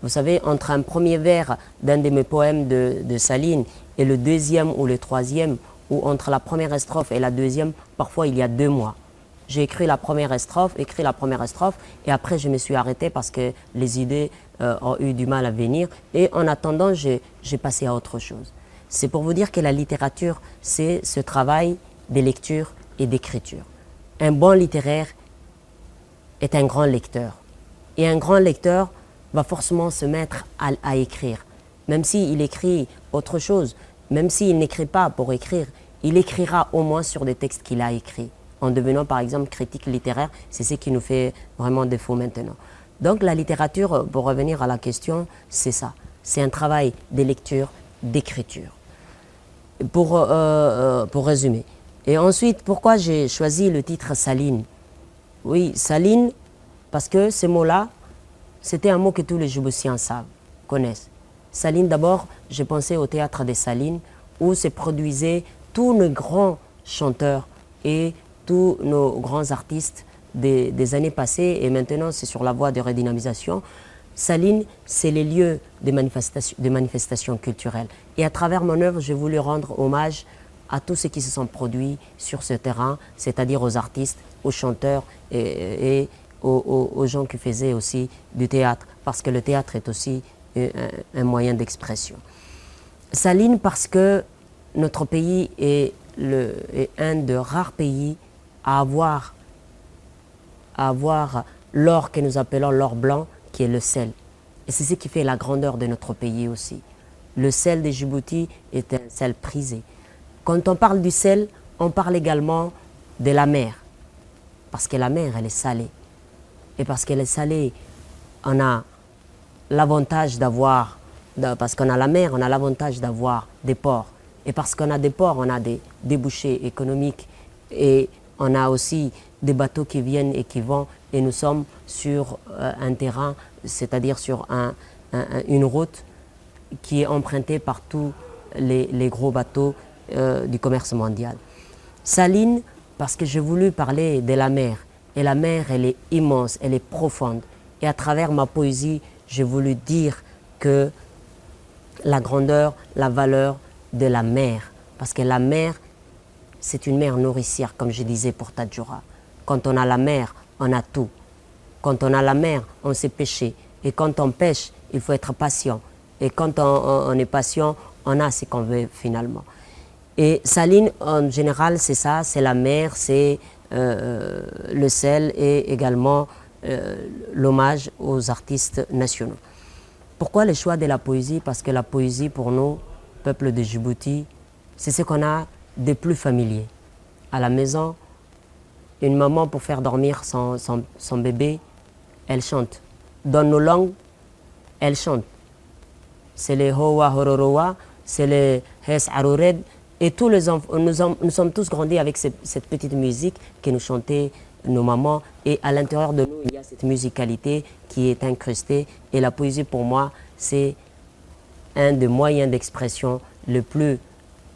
Speaker 2: Vous savez, entre un premier vers d'un de mes poèmes de Saline et le deuxième ou le troisième, ou entre la première strophe et la deuxième, parfois il y a 2 mois. J'ai écrit la première strophe, et après je me suis arrêté parce que les idées ont eu du mal à venir. Et en attendant, j'ai passé à autre chose. C'est pour vous dire que la littérature, c'est ce travail de lecture et d'écriture. Un bon littéraire est un grand lecteur. Et un grand lecteur va forcément se mettre à écrire. Même s'il écrit autre chose, même s'il n'écrit pas pour écrire, il écrira au moins sur des textes qu'il a écrits, en devenant par exemple critique littéraire. C'est ce qui nous fait vraiment défaut maintenant. Donc la littérature, pour revenir à la question, c'est ça. C'est un travail de lecture, d'écriture. Pour résumer. Et ensuite, pourquoi j'ai choisi le titre Saline? Oui, Saline, parce que ce mot-là, c'était un mot que tous les Djiboutiens savent, connaissent. Saline, d'abord, j'ai pensé au théâtre des Salines, où se produisaient tous nos grands chanteurs et tous nos grands artistes des années passées, et maintenant c'est sur la voie de redynamisation. Saline, c'est les lieux de manifestations culturelles. Et à travers mon œuvre, j'ai voulu rendre hommage à tous ceux qui se sont produits sur ce terrain, c'est-à-dire aux artistes, aux chanteurs et aux gens qui faisaient aussi du théâtre, parce que le théâtre est aussi un moyen d'expression. Saline parce que notre pays est un des rares pays à avoir l'or que nous appelons l'or blanc, qui est le sel. Et c'est ce qui fait la grandeur de notre pays aussi. Le sel de Djibouti est un sel prisé. Quand on parle du sel, on parle également de la mer. Parce que la mer, elle est salée. Et parce qu'elle est salée, on a l'avantage d'avoir, parce qu'on a la mer, on a l'avantage d'avoir des ports. Et parce qu'on a des ports, on a des débouchés économiques. Et on a aussi des bateaux qui viennent et qui vont. Et nous sommes sur un terrain, c'est-à-dire sur une route qui est empruntée par tous les gros bateaux du commerce mondial. Saline, parce que j'ai voulu parler de la mer. Et la mer, elle est immense, elle est profonde. Et à travers ma poésie, j'ai voulu dire que la grandeur, la valeur de la mer. Parce que la mer, c'est une mer nourricière, comme je disais pour Tadjoura. Quand on a la mer, on a tout. Quand on a la mer, on sait pêcher. Et quand on pêche, il faut être patient. Et quand on est patient, on a ce qu'on veut finalement. Et Saline, en général, c'est ça, c'est la mer, c'est le sel et également l'hommage aux artistes nationaux. Pourquoi le choix de la poésie? Parce que la poésie, pour nous, peuple de Djibouti, c'est ce qu'on a de plus familier. À la maison, une maman, pour faire dormir son bébé, elle chante. Dans nos langues, elle chante. C'est les Hoa Hororoa, c'est les Hes Aroured. Et tous les enfants, nous sommes tous grandis avec cette petite musique que nous chantaient nos mamans. Et à l'intérieur de nous, il y a cette musicalité qui est incrustée. Et la poésie, pour moi, c'est un des moyens d'expression le plus,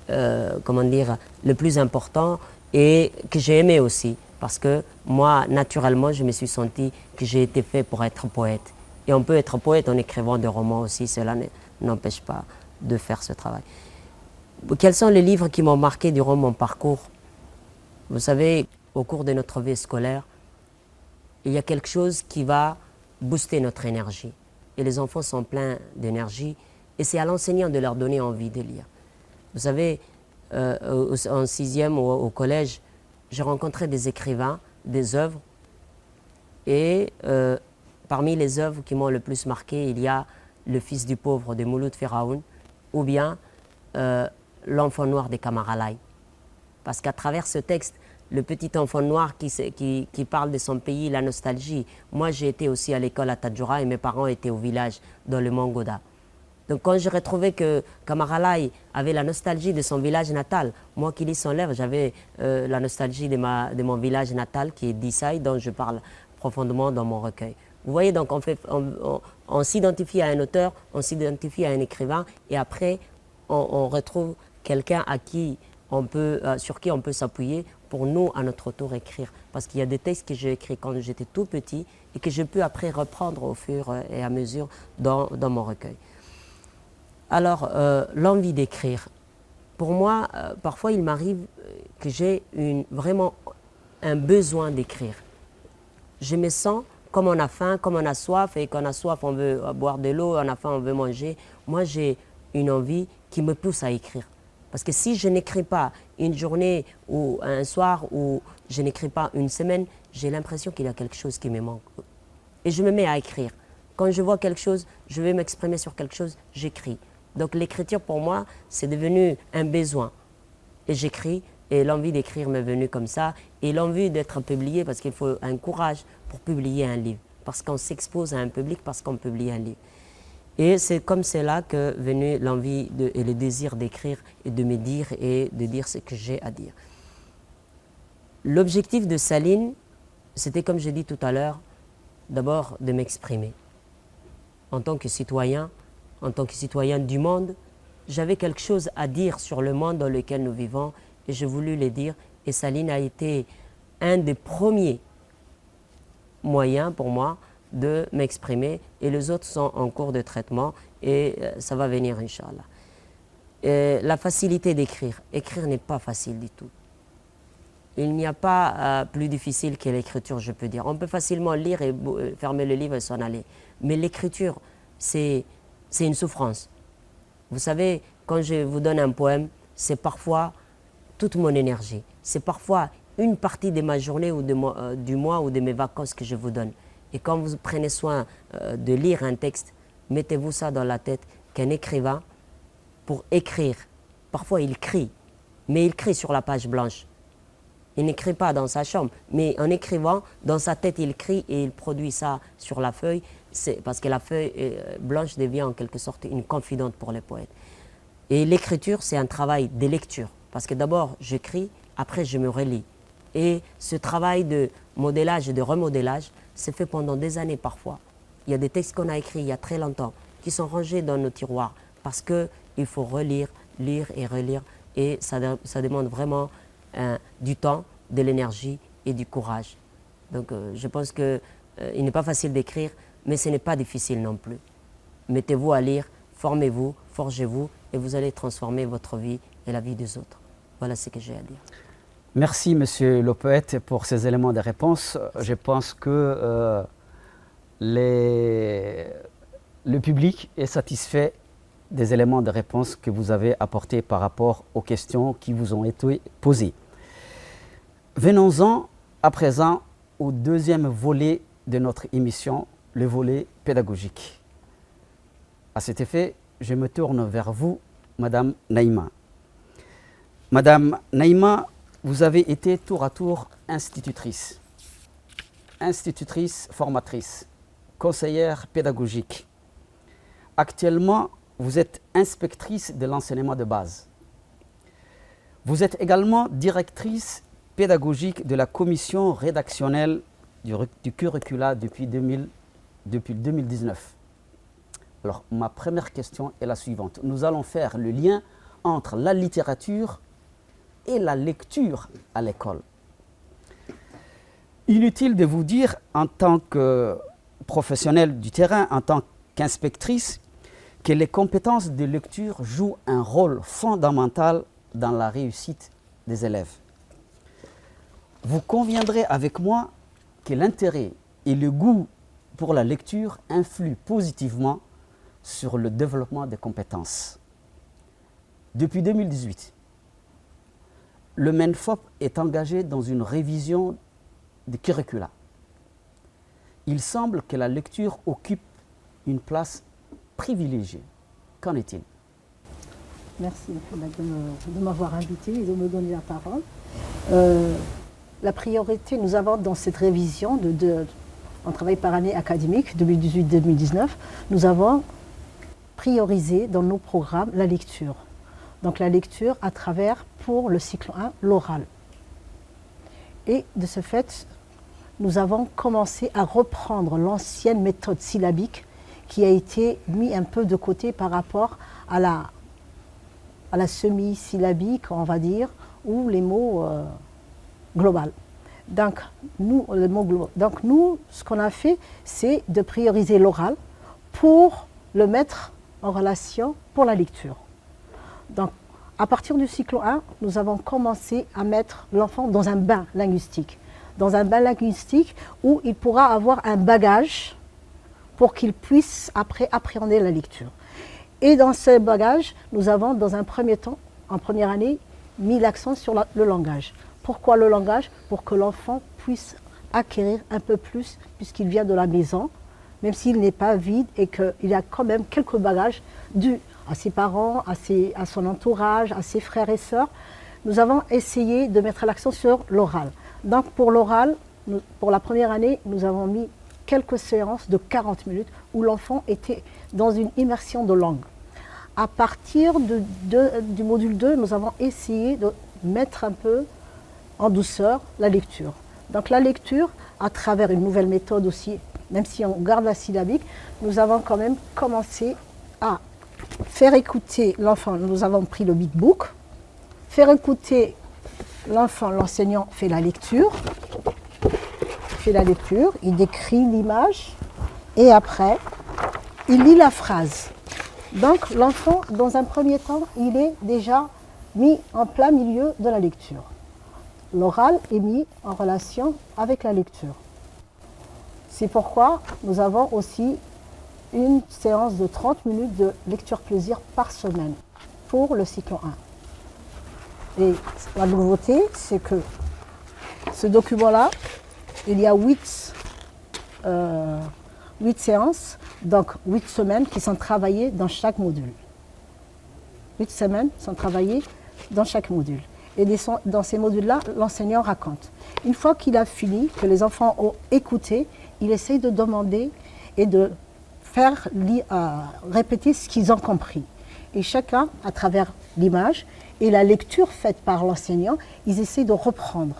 Speaker 2: le plus important et que j'ai aimé aussi. Parce que moi, naturellement, je me suis senti que j'ai été fait pour être poète. Et on peut être poète en écrivant des romans aussi, cela n'empêche pas de faire ce travail. Quels sont les livres qui m'ont marqué durant mon parcours? Vous savez, au cours de notre vie scolaire, il y a quelque chose qui va booster notre énergie. Et les enfants sont pleins d'énergie et c'est à l'enseignant de leur donner envie de lire. Vous savez, en sixième ou au collège, j'ai rencontré des écrivains, des œuvres. Et parmi les œuvres qui m'ont le plus marqué, il y a Le Fils du pauvre de Mouloud Firaoun ou bien L'enfant noir de Kamaralai. Parce qu'à travers ce texte, le petit enfant noir qui parle de son pays, la nostalgie. Moi, j'ai été aussi à l'école à Tadjoura et mes parents étaient au village dans le Mangoda. Donc quand j'ai retrouvé que Kamaralai avait la nostalgie de son village natal, moi qui lis son livre, j'avais la nostalgie de mon village natal qui est Dissay, dont je parle profondément dans mon recueil. Vous voyez, donc on s'identifie à un auteur, on s'identifie à un écrivain et après on retrouve quelqu'un sur qui on peut s'appuyer pour nous, à notre tour, écrire. Parce qu'il y a des textes que j'ai écrits quand j'étais tout petit et que je peux après reprendre au fur et à mesure dans mon recueil. Alors, l'envie d'écrire. Pour moi, parfois, il m'arrive que j'ai vraiment un besoin d'écrire. Je me sens comme on a faim, comme on a soif, et quand on a soif, on veut boire de l'eau, on a faim, on veut manger. Moi, j'ai une envie qui me pousse à écrire. Parce que si je n'écris pas une journée ou un soir ou je n'écris pas une semaine, j'ai l'impression qu'il y a quelque chose qui me manque. Et je me mets à écrire. Quand je vois quelque chose, je vais m'exprimer sur quelque chose, j'écris. Donc l'écriture pour moi, c'est devenu un besoin. et j'écris. Et l'envie d'écrire m'est venue comme ça. Et l'envie d'être publié, parce qu'il faut un courage pour publier un livre. Parce qu'on s'expose à un public, parce qu'on publie un livre. Et c'est comme cela que venue l'envie et le désir d'écrire et de me dire et de dire ce que j'ai à dire. L'objectif de Saline, c'était comme j'ai dit tout à l'heure, d'abord de m'exprimer. En tant que citoyen du monde, j'avais quelque chose à dire sur le monde dans lequel nous vivons et j'ai voulu le dire. Et Saline a été un des premiers moyens pour moi de m'exprimer et les autres sont en cours de traitement et ça va venir, Inch'Allah. La facilité d'écrire. Écrire n'est pas facile du tout. Il n'y a pas plus difficile que l'écriture, je peux dire. On peut facilement lire et fermer le livre et s'en aller. Mais l'écriture, c'est une souffrance. Vous savez, quand je vous donne un poème, c'est parfois toute mon énergie. C'est parfois une partie de ma journée ou du mois ou de mes vacances que je vous donne. Et quand vous prenez soin de lire un texte, mettez-vous ça dans la tête qu'un écrivain, pour écrire, parfois il crie, mais il crie sur la page blanche. Il n'écrit pas dans sa chambre, mais en écrivant, dans sa tête, il crie et il produit ça sur la feuille, parce que la feuille blanche devient en quelque sorte une confidente pour les poètes. Et l'écriture, c'est un travail de lecture, parce que d'abord, j'écris, après je me relis. Et ce travail de modélage et de remodélage s'est fait pendant des années parfois. Il y a des textes qu'on a écrits il y a très longtemps, qui sont rangés dans nos tiroirs, parce qu'il faut relire, lire et relire, et ça demande vraiment du temps, de l'énergie et du courage. Donc je pense qu'il n'est pas facile d'écrire, mais ce n'est pas difficile non plus. Mettez-vous à lire, formez-vous, forgez-vous, et vous allez transformer votre vie et la vie des autres. Voilà ce que j'ai à dire.
Speaker 1: Merci, monsieur le poète, pour ces éléments de réponse. Je pense que le public est satisfait des éléments de réponse que vous avez apportés par rapport aux questions qui vous ont été posées. Venons-en à présent au deuxième volet de notre émission, le volet pédagogique. À cet effet, je me tourne vers vous, Madame Naïma. Madame Naïma, vous avez été tour à tour institutrice formatrice, conseillère pédagogique. Actuellement, vous êtes inspectrice de l'enseignement de base. Vous êtes également directrice pédagogique de la commission rédactionnelle du curricula depuis 2019. Alors, ma première question est la suivante. Nous allons faire le lien entre la littérature et la lecture à l'école. Inutile de vous dire, en tant que professionnel du terrain, en tant qu'inspectrice, que les compétences de lecture jouent un rôle fondamental dans la réussite des élèves. Vous conviendrez avec moi que l'intérêt et le goût pour la lecture influent positivement sur le développement des compétences. Depuis 2018, le MENFOP est engagé dans une révision des curricula. Il semble que la lecture occupe une place privilégiée. Qu'en est-il?
Speaker 8: Merci de m'avoir invité et de me donner la parole. La priorité, nous avons dans cette révision, on travaille par année académique 2018-2019, nous avons priorisé dans nos programmes la lecture. Donc la lecture à travers, pour le cycle 1, l'oral. Et de ce fait, nous avons commencé à reprendre l'ancienne méthode syllabique qui a été mise un peu de côté par rapport à la semi-syllabique, on va dire, ou les mots globaux. Donc nous, ce qu'on a fait, c'est de prioriser l'oral pour le mettre en relation pour la lecture. Donc, à partir du cycle 1, nous avons commencé à mettre l'enfant dans un bain linguistique. Dans un bain linguistique où il pourra avoir un bagage pour qu'il puisse après appréhender la lecture. Et dans ce bagage, nous avons dans un premier temps, en première année, mis l'accent sur le langage. Pourquoi le langage? Pour que l'enfant puisse acquérir un peu plus, puisqu'il vient de la maison, même s'il n'est pas vide et qu'il a quand même quelques bagages dus à ses parents, à son entourage, à ses frères et sœurs. nous avons essayé de mettre l'accent sur l'oral. Donc pour l'oral, pour la première année, nous avons mis quelques séances de 40 minutes où l'enfant était dans une immersion de langue. À partir du module 2, nous avons essayé de mettre un peu en douceur la lecture. Donc la lecture, à travers une nouvelle méthode aussi, même si on garde la syllabique, nous avons quand même commencé à faire écouter l'enfant. Nous avons pris le Big Book, faire écouter l'enfant, l'enseignant fait la lecture, il décrit l'image et après, il lit la phrase. Donc l'enfant, dans un premier temps, il est déjà mis en plein milieu de la lecture. L'oral est mis en relation avec la lecture. C'est pourquoi nous avons aussi une séance de 30 minutes de lecture plaisir par semaine pour le cycle 1. Et la nouveauté, c'est que ce document-là, il y a 8 séances, donc 8 semaines qui sont travaillées dans chaque module. 8 semaines sont travaillées dans chaque module. Et dans ces modules-là, l'enseignant raconte. Une fois qu'il a fini, que les enfants ont écouté, il essaye de demander et de faire répéter ce qu'ils ont compris. Et chacun, à travers l'image et la lecture faite par l'enseignant, ils essayent de reprendre.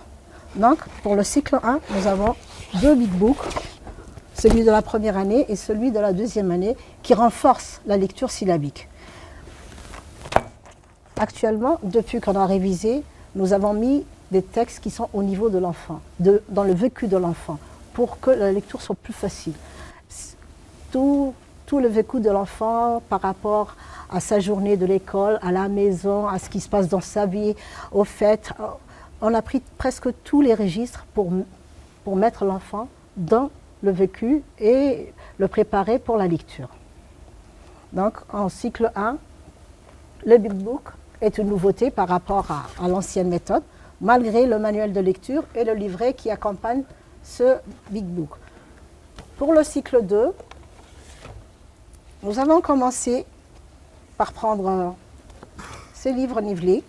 Speaker 8: Donc, pour le cycle 1, nous avons 2 big books, celui de la première année et celui de la deuxième année, qui renforcent la lecture syllabique. Actuellement, depuis qu'on a révisé, nous avons mis des textes qui sont au niveau de l'enfant, dans le vécu de l'enfant, pour que la lecture soit plus facile. Tout le vécu de l'enfant par rapport à sa journée de l'école, à la maison, à ce qui se passe dans sa vie, au fait, on a pris presque tous les registres pour mettre l'enfant dans le vécu et le préparer pour la lecture. Donc, en cycle 1, le Big Book est une nouveauté par rapport à l'ancienne méthode, malgré le manuel de lecture et le livret qui accompagne ce Big Book. Pour le cycle 2, nous avons commencé par prendre ces livres nivelés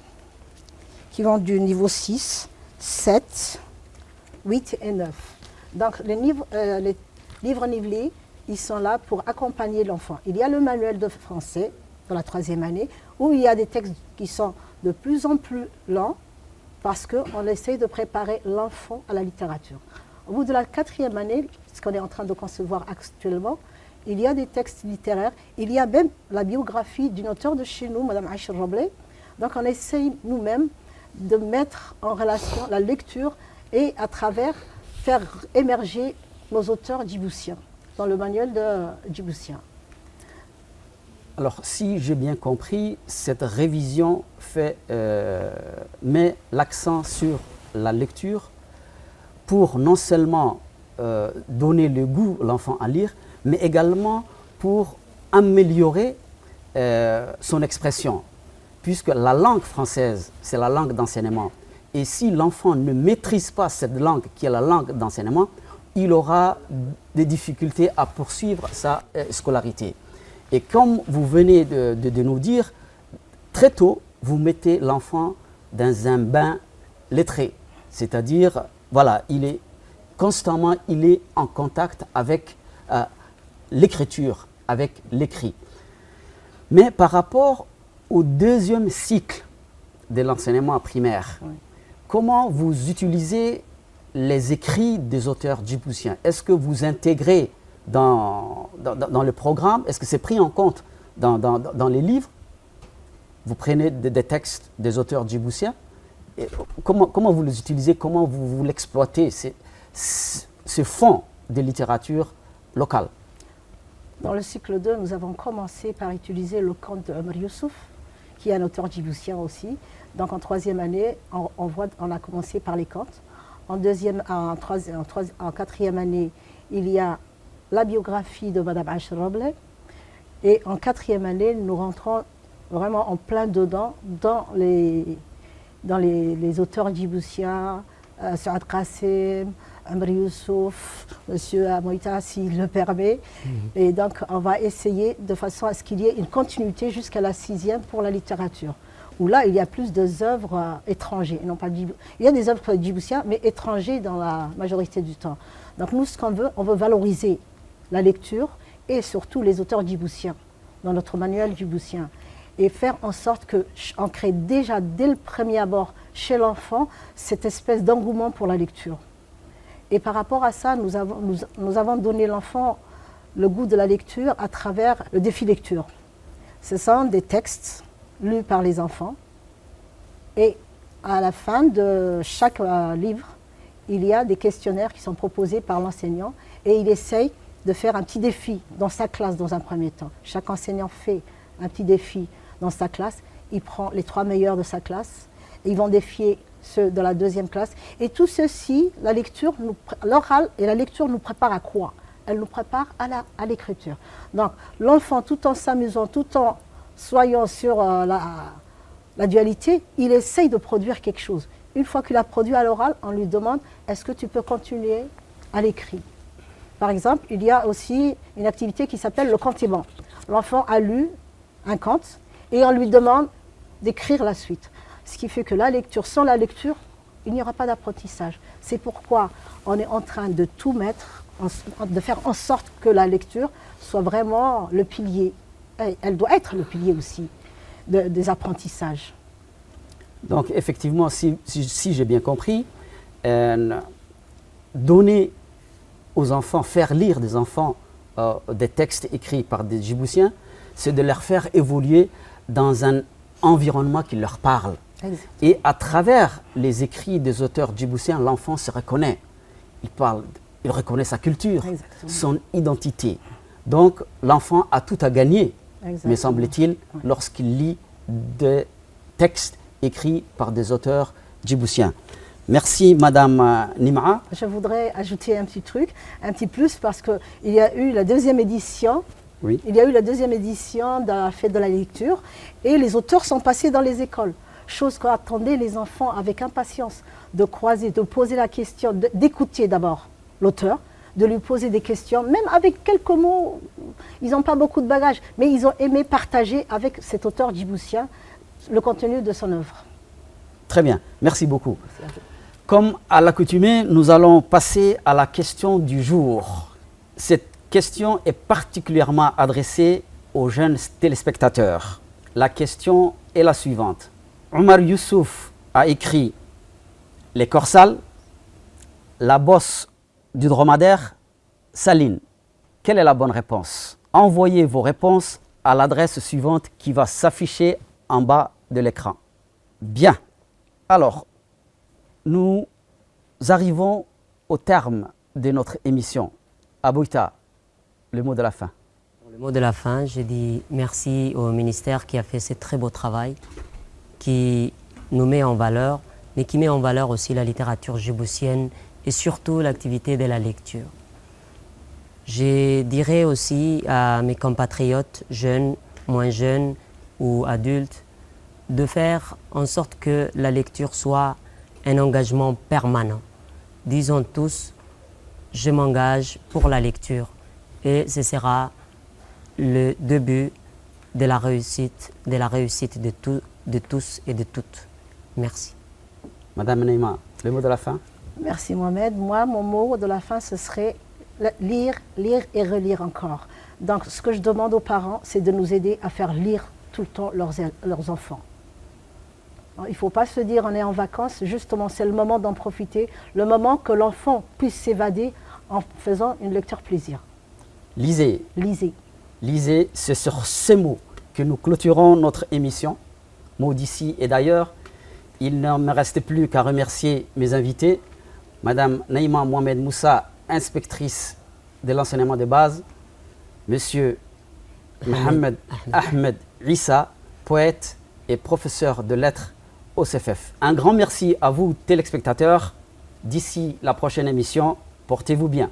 Speaker 8: qui vont du niveau 6, 7, 8 et 9. Donc les livres nivelés, ils sont là pour accompagner l'enfant. Il y a le manuel de français dans la 3e année où il y a des textes qui sont de plus en plus lents parce qu'on essaie de préparer l'enfant à la littérature. Au bout de la 4e année, ce qu'on est en train de concevoir actuellement, il y a des textes littéraires, il y a même la biographie d'une auteure de chez nous, Mme Aïcha Robleh. Donc on essaye nous-mêmes de mettre en relation la lecture et à travers faire émerger nos auteurs djiboutiens dans le manuel de djiboutien.
Speaker 1: Alors, si j'ai bien compris, cette révision met l'accent sur la lecture pour non seulement donner le goût à l'enfant à lire, mais également pour améliorer son expression, puisque la langue française, c'est la langue d'enseignement. Et si l'enfant ne maîtrise pas cette langue, qui est la langue d'enseignement, il aura des difficultés à poursuivre sa scolarité. Et comme vous venez de nous dire, très tôt, vous mettez l'enfant dans un bain lettré. C'est-à-dire, voilà, il est en contact avec l'écriture, avec l'écrit. Mais par rapport au 2e cycle de l'enseignement primaire, oui, comment vous utilisez les écrits des auteurs djiboutiens? Est-ce que vous intégrez dans le programme? Est-ce que c'est pris en compte dans les livres? Vous prenez des textes des auteurs djiboutiens? Comment vous les utilisez? Comment vous l'exploitez, ce fonds de littérature locale?
Speaker 8: Dans le cycle 2, nous avons commencé par utiliser le conte de Omar Youssouf, qui est un auteur djiboutien aussi. Donc en 3e année, on a commencé par les contes. En 4e année, il y a la biographie de Mme Aïcha Robleh. Et en 4e année, nous rentrons vraiment en plein dedans dans les auteurs djiboutiens, Saad Qassem, Omar Youssouf, M. Amoïta, s'il le permet. Et donc, on va essayer de façon à ce qu'il y ait une continuité jusqu'à la 6e pour la littérature, où là, il y a plus d'œuvres étrangères. Non pas il y a des œuvres djiboutiennes, mais étrangères dans la majorité du temps. Donc nous, ce qu'on veut, on veut valoriser la lecture et surtout les auteurs djiboutiens dans notre manuel djiboutien et faire en sorte qu'on crée déjà dès le premier abord chez l'enfant cette espèce d'engouement pour la lecture. Et par rapport à ça, nous avons donné l'enfant le goût de la lecture à travers le défi lecture. Ce sont des textes lus par les enfants et à la fin de chaque livre, il y a des questionnaires qui sont proposés par l'enseignant et il essaye de faire un petit défi dans sa classe dans un premier temps. Chaque enseignant fait un petit défi dans sa classe, il prend les 3 meilleurs de sa classe et ils vont défier ceux de la 2e classe. Et tout ceci, la lecture, l'oral et la lecture nous préparent à quoi? Elle nous prépare à l'écriture. Donc l'enfant, tout en s'amusant, tout en soyant sur la dualité, il essaye de produire quelque chose. Une fois qu'il a produit à l'oral, on lui demande « est-ce que tu peux continuer à l'écrit ?» Par exemple, il y a aussi une activité qui s'appelle le cantiment. L'enfant a lu un conte et on lui demande d'écrire la suite. Ce qui fait que la lecture, sans la lecture, il n'y aura pas d'apprentissage. C'est pourquoi on est en train de tout mettre, de faire en sorte que la lecture soit vraiment le pilier. Elle doit être le pilier aussi des apprentissages.
Speaker 1: Donc effectivement, si j'ai bien compris, donner aux enfants, faire lire des enfants des textes écrits par des Djiboutiens, c'est de leur faire évoluer dans un environnement qui leur parle. Exactement. Et à travers les écrits des auteurs djiboutiens, l'enfant se reconnaît. Il reconnaît sa culture, exactement, son identité. Donc l'enfant a tout à gagner, exactement, me semble-t-il, lorsqu'il lit des textes écrits par des auteurs djiboutiens. Merci Madame Nima.
Speaker 8: Je voudrais ajouter un petit truc, un petit plus, parce qu'il y a eu la 2e édition. Oui. Il y a eu la 2e édition de la fête de la lecture et les auteurs sont passés dans les écoles. Chose qu'attendaient les enfants avec impatience, de croiser, de poser la question, d'écouter d'abord l'auteur, de lui poser des questions, même avec quelques mots. Ils n'ont pas beaucoup de bagages, mais ils ont aimé partager avec cet auteur djiboutien le contenu de son œuvre.
Speaker 1: Très bien, merci beaucoup. Comme à l'accoutumée, nous allons passer à la question du jour. Cette question est particulièrement adressée aux jeunes téléspectateurs. La question est la suivante. Omar Youssouf a écrit « Les Corsales, la bosse du dromadaire, Saline ». Quelle est la bonne réponse? Envoyez vos réponses à l'adresse suivante qui va s'afficher en bas de l'écran. Bien. Alors, nous arrivons au terme de notre émission. Abouita, le mot de la fin.
Speaker 2: Le mot de la fin, je dis merci au ministère qui a fait ce très beau travail, qui nous met en valeur, mais qui met en valeur aussi la littérature djiboutienne et surtout l'activité de la lecture. Je dirais aussi à mes compatriotes, jeunes, moins jeunes ou adultes, de faire en sorte que la lecture soit un engagement permanent. Disons tous, je m'engage pour la lecture et ce sera le début de la réussite de tous et de toutes. Merci.
Speaker 1: Madame Neima, le mot de la fin?
Speaker 8: Merci Mohamed. Moi, mon mot de la fin, ce serait lire, lire et relire encore. Donc, ce que je demande aux parents, c'est de nous aider à faire lire tout le temps leurs enfants. Alors, il ne faut pas se dire on est en vacances, justement, c'est le moment d'en profiter, le moment que l'enfant puisse s'évader en faisant une lecture plaisir.
Speaker 1: Lisez.
Speaker 8: Lisez.
Speaker 1: Lisez, c'est sur ces mots que nous clôturons notre émission. Mots d'ici et d'ailleurs. Il ne me reste plus qu'à remercier mes invités. Madame Naïma Mohamed Moussa, inspectrice de l'enseignement de base. Monsieur Mohamed Ahmed Issa, poète et professeur de lettres au CFF. Un grand merci à vous, téléspectateurs. D'ici la prochaine émission, portez-vous bien.